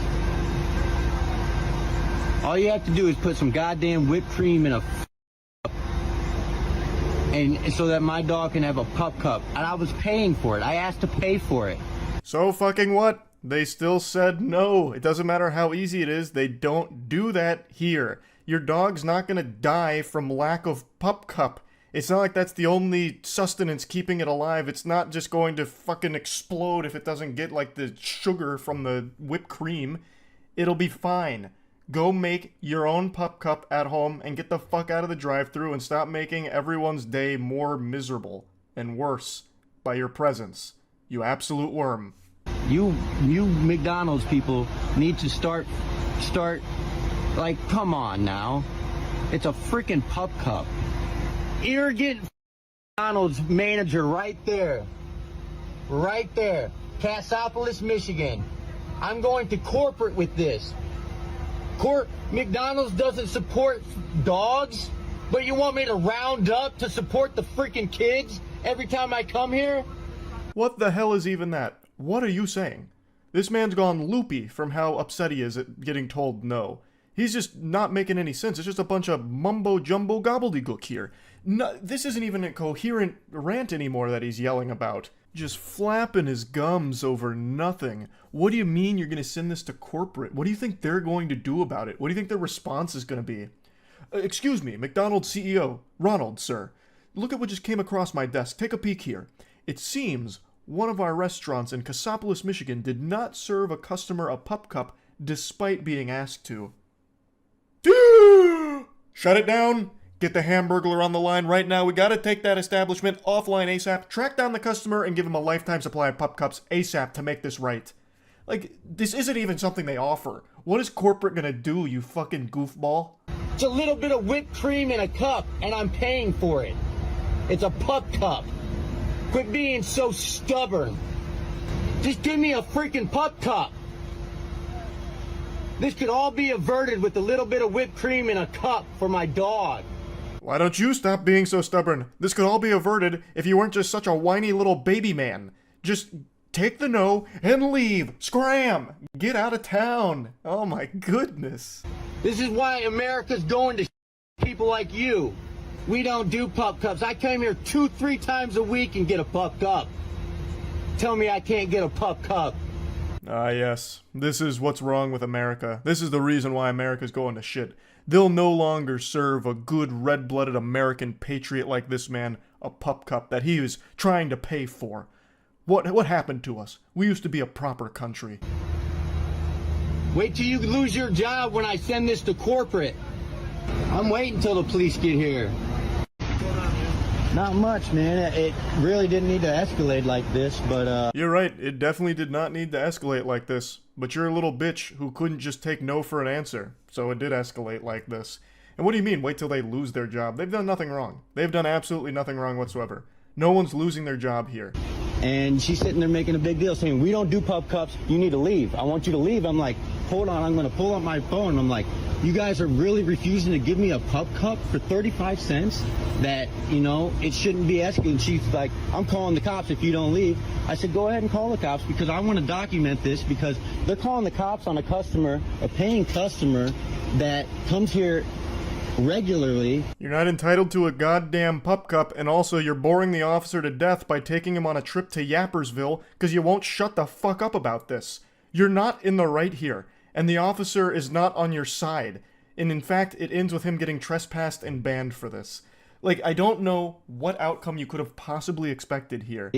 All you have to do is put some goddamn whipped cream in a cup, and so that my dog can have a pup cup. And I was paying for it. I asked to pay for it. So fucking what? They still said no. It doesn't matter how easy it is. They don't do that here. Your dog's not gonna die from lack of pup cup. It's not like that's the only sustenance keeping it alive. It's not just going to fucking explode if it doesn't get like the sugar from the whipped cream. It'll be fine. Go make your own pup cup at home and get the fuck out of the drive-thru and stop making everyone's day more miserable and worse by your presence. You absolute worm. You McDonald's people need to start, like, come on now. It's a freaking pup cup. Arrogant McDonald's manager right there. Right there. Crashouts, Michigan. I'm going to corporate with this. McDonald's doesn't support dogs, but you want me to round up to support the freaking kids every time I come here? What the hell is even that? What are you saying? This man's gone loopy from how upset he is at getting told no. He's just not making any sense. It's just a bunch of mumbo-jumbo gobbledygook here. No, this isn't even a coherent rant anymore that he's yelling about. Just flapping his gums over nothing. What do you mean you're going to send this to corporate? What do you think they're going to do about it? What do you think their response is going to be? Excuse me, McDonald's CEO, Ronald, sir. Look at what just came across my desk. Take a peek here. It seems one of our restaurants in Cassopolis, Michigan did not serve a customer a pup cup despite being asked to. Shut it down. Get the Hamburglar on the line right now. We gotta take that establishment offline ASAP, track down the customer, and give him a lifetime supply of pup cups ASAP to make this right. Like, this isn't even something they offer. What is corporate gonna do, you fucking goofball? It's a little bit of whipped cream in a cup, and I'm paying for it. It's a pup cup. Quit being so stubborn. Just give me a freaking pup cup. This could all be averted with a little bit of whipped cream in a cup for my dog. Why don't you stop being so stubborn? This could all be averted if you weren't just such a whiny little baby man. Just take the no and leave. Scram! Get out of town. Oh my goodness. This is why America's going to people like you. We don't do pup cups. I come here 2-3 times a week and get a pup cup. Tell me I can't get a pup cup. Ah, yes. This is what's wrong with America. This is the reason why America's going to shit. They'll no longer serve a good red-blooded American patriot like this man a pup cup that he was trying to pay for. What happened to us? We used to be a proper country. Wait till you lose your job when I send this to corporate. I'm waiting till the police get here. Not much, man. It really didn't need to escalate like this, but You're right, it definitely did not need to escalate like this. But you're a little bitch who couldn't just take no for an answer. So it did escalate like this. And what do you mean, wait till they lose their job? They've done nothing wrong. They've done absolutely nothing wrong whatsoever. No one's losing their job here. And she's sitting there making a big deal saying, we don't do pup cups, you need to leave. I want you to leave. I'm like, hold on, I'm gonna pull up my phone. I'm like, you guys are really refusing to give me a pup cup for 35 cents? That, you know, it shouldn't be escalating. She's like, I'm calling the cops if you don't leave. I said, go ahead and call the cops because I want to document this because they're calling the cops on a customer, a paying customer that comes here regularly. You're not entitled to a goddamn pup cup, and also you're boring the officer to death by taking him on a trip to Yappersville because you won't shut the fuck up about this. You're not in the right here, and the officer is not on your side. And in fact, it ends with him getting trespassed and banned for this. Like, I don't know what outcome you could have possibly expected here.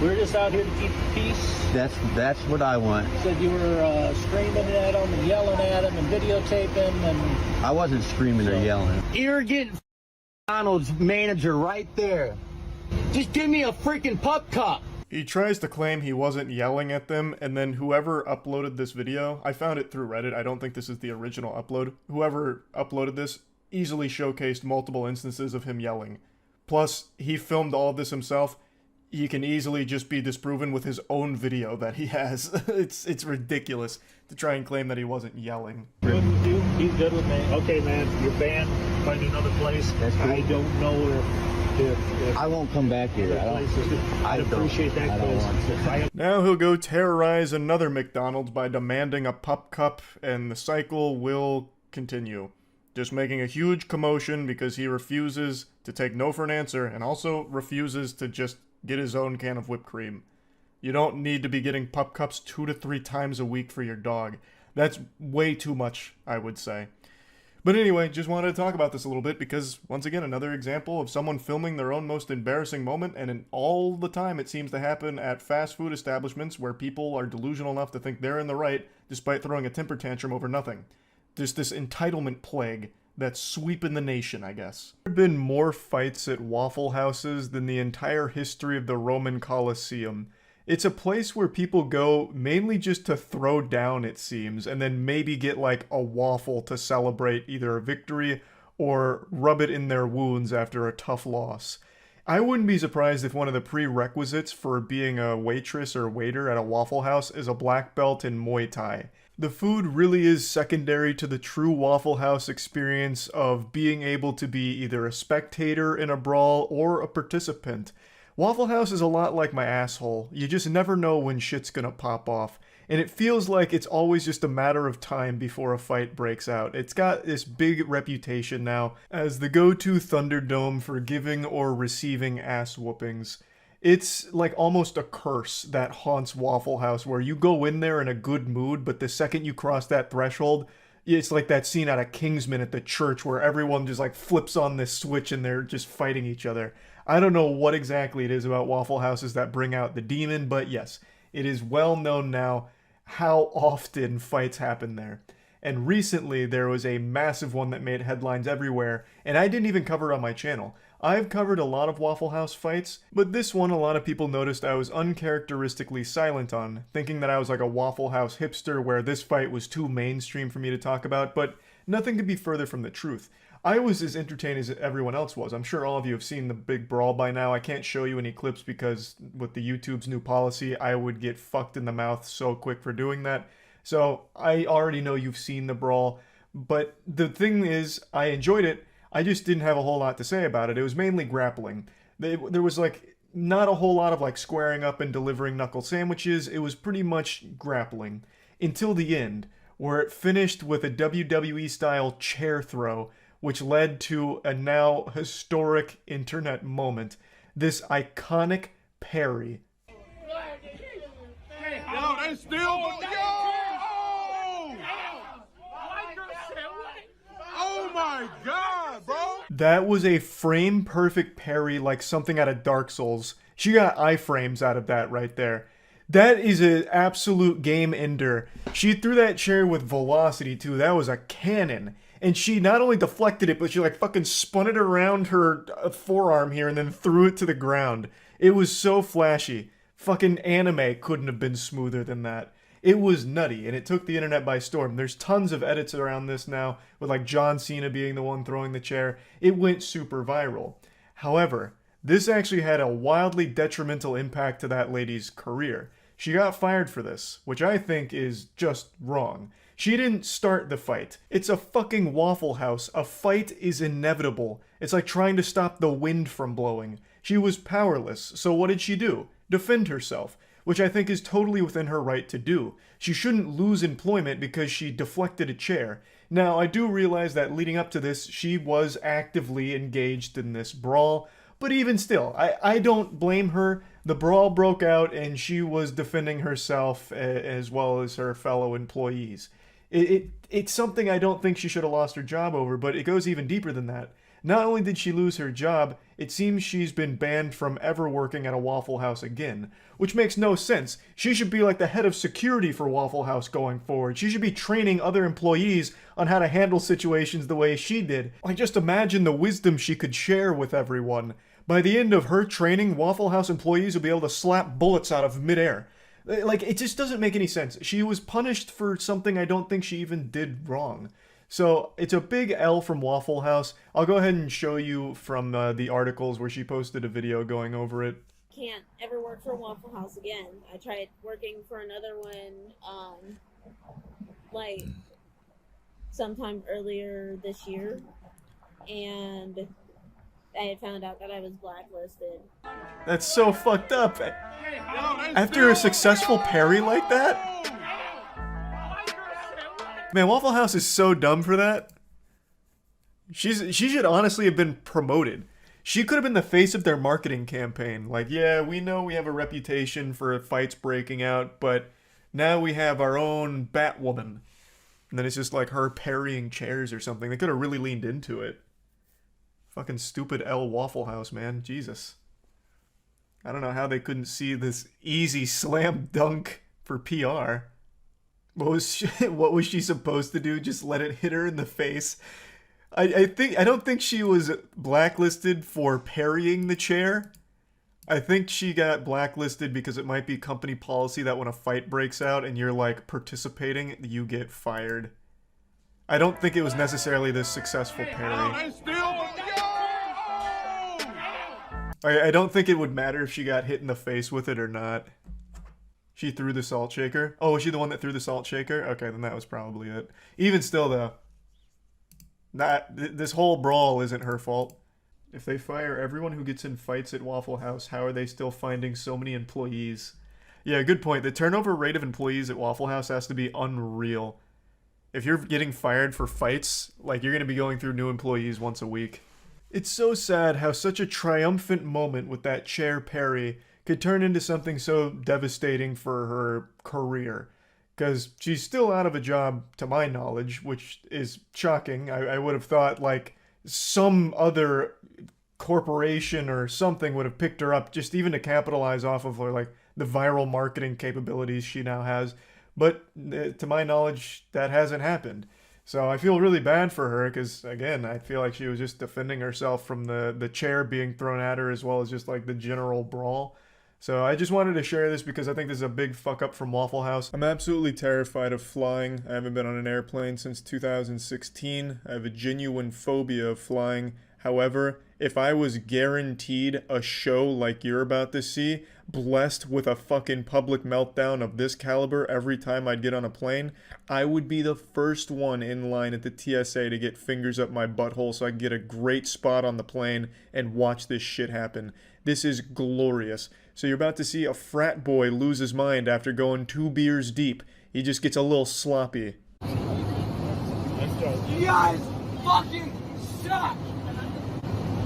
We're just out here to keep the peace. That's what I want. Said you were screaming at him and yelling at him and videotaping and... I wasn't screaming or yelling. Arrogant McDonald's manager right there. Just give me a freaking pup cup. He tries to claim he wasn't yelling at them, and then whoever uploaded this video, I found it through Reddit, I don't think this is the original upload, whoever uploaded this easily showcased multiple instances of him yelling. Plus, he filmed all of this himself. He can easily just be disproven with his own video that he has. It's ridiculous to try and claim that he wasn't yelling. Wouldn't do. He's good with me. Okay, man, you're banned. Find another place. That's cool. I don't know if I won't come back here. I'd appreciate that. I don't want to. Now he'll go terrorize another McDonald's by demanding a pup cup, and the cycle will continue. Just making a huge commotion because he refuses to take no for an answer and also refuses to just get his own can of whipped cream. You don't need to be getting pup cups 2 to 3 times a week for your dog. That's way too much, I would say. But anyway, just wanted to talk about this a little bit because, once again, another example of someone filming their own most embarrassing moment, and all the time it seems to happen at fast food establishments where people are delusional enough to think they're in the right despite throwing a temper tantrum over nothing. There's this entitlement plague that's sweeping the nation, I guess. There have been more fights at Waffle Houses than the entire history of the Roman Colosseum. It's a place where people go mainly just to throw down, it seems, and then maybe get like a waffle to celebrate either a victory or rub it in their wounds after a tough loss. I wouldn't be surprised if one of the prerequisites for being a waitress or waiter at a Waffle House is a black belt in Muay Thai. The food really is secondary to the true Waffle House experience of being able to be either a spectator in a brawl or a participant. Waffle House is a lot like my asshole. You just never know when shit's gonna pop off. And it feels like it's always just a matter of time before a fight breaks out. It's got this big reputation now as the go-to Thunderdome for giving or receiving ass whoopings. It's like almost a curse that haunts Waffle House, where you go in there in a good mood, but the second you cross that threshold, it's like that scene out of Kingsman at the church where everyone just like flips on this switch and they're just fighting each other. I don't know what exactly it is about Waffle Houses that bring out the demon, but yes, it is well known now how often fights happen there. And recently there was a massive one that made headlines everywhere, and I didn't even cover it on my channel. I've covered a lot of Waffle House fights, but this one a lot of people noticed I was uncharacteristically silent on, thinking that I was like a Waffle House hipster where this fight was too mainstream for me to talk about, but nothing could be further from the truth. I was as entertained as everyone else was. I'm sure all of you have seen the big brawl by now. I can't show you any clips because with the YouTube's new policy, I would get fucked in the mouth so quick for doing that. So I already know you've seen the brawl, but the thing is, I enjoyed it. I just didn't have a whole lot to say about it. It was mainly grappling. There was like not a whole lot of like squaring up and delivering knuckle sandwiches. It was pretty much grappling until the end, where it finished with a WWE style chair throw, which led to a now historic internet moment. This iconic parry. Yo, they still go. Oh my god, bro! That was a frame perfect parry like something out of Dark Souls. She got iframes out of that right there. That is an absolute game ender. She threw that chair with velocity too. That was a cannon. And she not only deflected it, but she like fucking spun it around her forearm here and then threw it to the ground. It was so flashy. Fucking anime couldn't have been smoother than that. It was nutty, and it took the internet by storm. There's tons of edits around this now, with like John Cena being the one throwing the chair. It went super viral. However, this actually had a wildly detrimental impact to that lady's career. She got fired for this, which I think is just wrong. She didn't start the fight. It's a fucking Waffle House. A fight is inevitable. It's like trying to stop the wind from blowing. She was powerless, so what did she do? Defend herself, which I think is totally within her right to do. She shouldn't lose employment because she deflected a chair. Now, I do realize that leading up to this, she was actively engaged in this brawl, but even still, I don't blame her. The brawl broke out and she was defending herself as well as her fellow employees. It's something I don't think she should have lost her job over, but it goes even deeper than that. Not only did she lose her job, it seems she's been banned from ever working at a Waffle House again, which makes no sense. She should be like the head of security for Waffle House going forward. She should be training other employees on how to handle situations the way she did. Like, just imagine the wisdom she could share with everyone. By the end of her training, Waffle House employees will be able to slap bullets out of midair. Like, it just doesn't make any sense. She was punished for something I don't think she even did wrong. So it's a big L from Waffle House. I'll go ahead and show you from the articles where she posted a video going over it. Can't ever work for Waffle House again. I tried working for another one, like sometime earlier this year, and I had found out that I was blacklisted. That's so fucked up. After a successful parry like that? Man, Waffle House is so dumb for that. She should honestly have been promoted. She could have been the face of their marketing campaign. Like, yeah, we know we have a reputation for fights breaking out, but now we have our own Batwoman. And then it's just like her parrying chairs or something. They could have really leaned into it. Fucking stupid L Waffle House, man. Jesus. I don't know how they couldn't see this easy slam dunk for PR. What was she supposed to do? Just let it hit her in the face? I don't think she was blacklisted for parrying the chair. I think she got blacklisted because it might be company policy that when a fight breaks out and you're like participating, you get fired. I don't think it was necessarily this successful parry. I don't think it would matter if she got hit in the face with it or not. She threw the salt shaker? Oh, was she the one that threw the salt shaker? Okay, then that was probably it. Even still, though, this whole brawl isn't her fault. If they fire everyone who gets in fights at Waffle House, how are they still finding so many employees? Yeah, good point. The turnover rate of employees at Waffle House has to be unreal. If you're getting fired for fights, like, you're going to be going through new employees once a week. It's so sad how such a triumphant moment with that chair Perry could turn into something so devastating for her career. Because she's still out of a job, to my knowledge, which is shocking. I would have thought, like, some other corporation or something would have picked her up just even to capitalize off of her, like, the viral marketing capabilities she now has. But to my knowledge, that hasn't happened. So I feel really bad for her because, again, I feel like she was just defending herself from the chair being thrown at her as well as just like the general brawl. So I just wanted to share this because I think this is a big fuck up from Waffle House. I'm absolutely terrified of flying. I haven't been on an airplane since 2016. I have a genuine phobia of flying. However, if I was guaranteed a show like you're about to see, blessed with a fucking public meltdown of this caliber every time I'd get on a plane, I would be the first one in line at the TSA to get fingers up my butthole so I can get a great spot on the plane and watch this shit happen. This is glorious. So you're about to see a frat boy lose his mind after going 2 beers deep. He just gets a little sloppy. You guys fucking suck!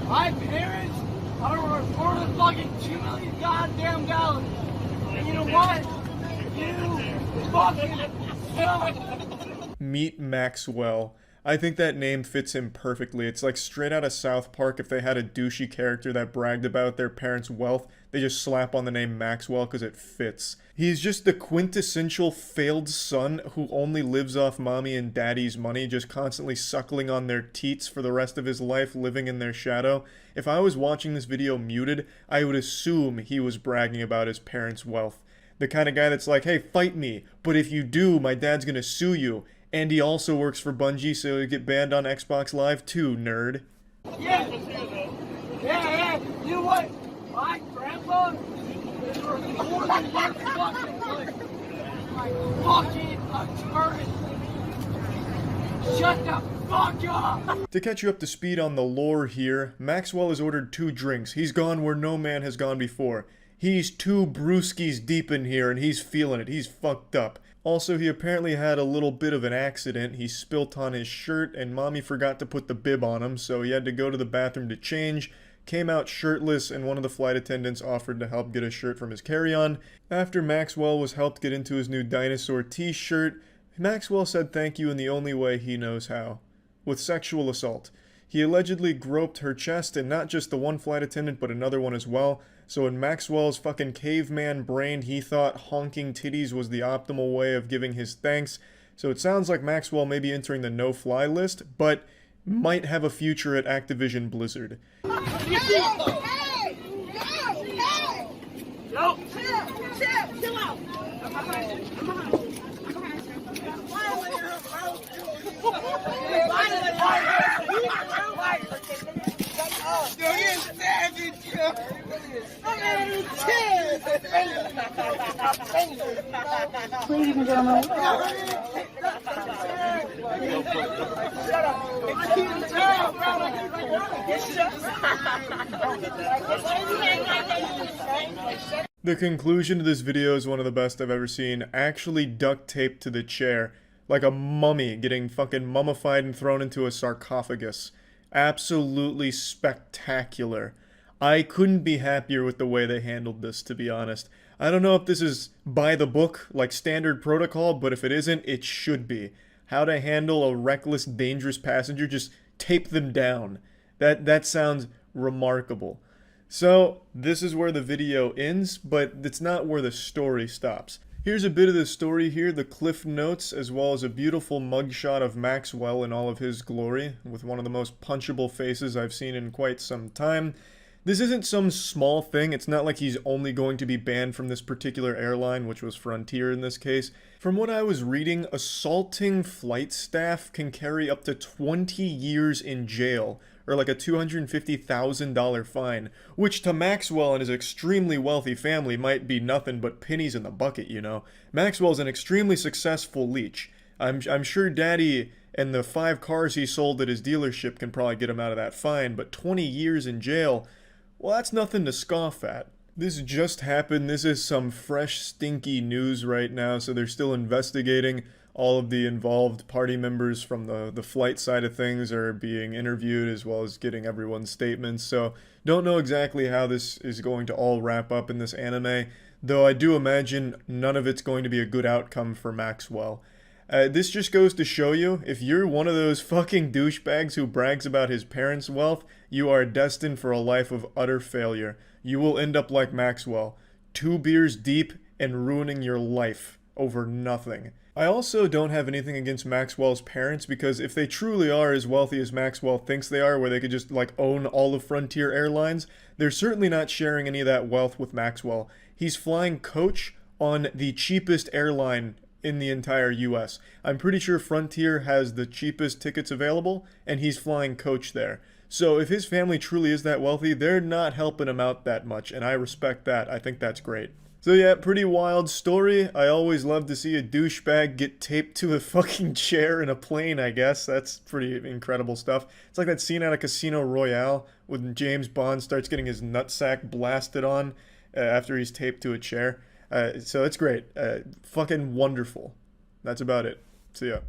My parents are worth a fucking 2 million goddamn dollars. And you know what? You fucking suck! Meet Maxwell. I think that name fits him perfectly. It's like straight out of South Park. If they had a douchey character that bragged about their parents' wealth, they just slap on the name Maxwell because it fits. He's just the quintessential failed son who only lives off mommy and daddy's money, just constantly suckling on their teats for the rest of his life, living in their shadow. If I was watching this video muted, I would assume he was bragging about his parents' wealth. The kind of guy that's like, hey, fight me, but if you do, my dad's gonna sue you. And he also works for Bungie, so he'll get banned on Xbox Live too, nerd. Yeah! Yeah, you know what? My grandpa is worth more than your fucking life. My fucking attorney. Shut the fuck up! To catch you up to speed on the lore here, Maxwell has ordered 2 drinks. He's gone where no man has gone before. He's 2 brewskis deep in here and he's feeling it. He's fucked up. Also, he apparently had a little bit of an accident. He spilt on his shirt and mommy forgot to put the bib on him, so he had to go to the bathroom to change, came out shirtless, and one of the flight attendants offered to help get a shirt from his carry-on. After Maxwell was helped get into his new dinosaur t-shirt, Maxwell said thank you in the only way he knows how, with sexual assault. He allegedly groped her chest, and not just the one flight attendant, but another one as well. So in Maxwell's fucking caveman brain, he thought honking titties was the optimal way of giving his thanks. So it sounds like Maxwell may be entering the no-fly list, but might have a future at Activision Blizzard. Chill out! Ladies and gentlemen. The conclusion to this video is one of the best I've ever seen, actually duct taped to the chair, like a mummy getting fucking mummified and thrown into a sarcophagus. Absolutely spectacular. I couldn't be happier with the way they handled this, to be honest. I don't know if this is by the book, like standard protocol, but if it isn't, it should be. How to handle a reckless, dangerous passenger, just tape them down. That sounds remarkable. So, this is where the video ends, but it's not where the story stops. Here's a bit of the story here, the cliff notes, as well as a beautiful mugshot of Maxwell in all of his glory, with one of the most punchable faces I've seen in quite some time. This isn't some small thing. It's not like he's only going to be banned from this particular airline, which was Frontier in this case. From what I was reading, assaulting flight staff can carry up to 20 years in jail, or like a $250,000 fine, which to Maxwell and his extremely wealthy family might be nothing but pennies in the bucket, you know. Maxwell's an extremely successful leech. I'm sure Daddy and the 5 cars he sold at his dealership can probably get him out of that fine, but 20 years in jail, well, that's nothing to scoff at. This just happened. This is some fresh, stinky news right now, so they're still investigating. All of the involved party members from the flight side of things are being interviewed, as well as getting everyone's statements. So don't know exactly how this is going to all wrap up in this anime, though I do imagine none of it's going to be a good outcome for Maxwell. This just goes to show you, if you're one of those fucking douchebags who brags about his parents' wealth, you are destined for a life of utter failure. You will end up like Maxwell, 2 beers deep and ruining your life over nothing. I also don't have anything against Maxwell's parents, because if they truly are as wealthy as Maxwell thinks they are, where they could just like own all of Frontier Airlines, they're certainly not sharing any of that wealth with Maxwell. He's flying coach on the cheapest airline in the entire US. I'm pretty sure Frontier has the cheapest tickets available, and he's flying coach there. So if his family truly is that wealthy, they're not helping him out that much, and I respect that. I think that's great. So yeah, pretty wild story. I always love to see a douchebag get taped to a fucking chair in a plane, I guess. That's pretty incredible stuff. It's like that scene out of Casino Royale when James Bond starts getting his nutsack blasted on after he's taped to a chair. So it's great. Fucking wonderful. That's about it. See ya.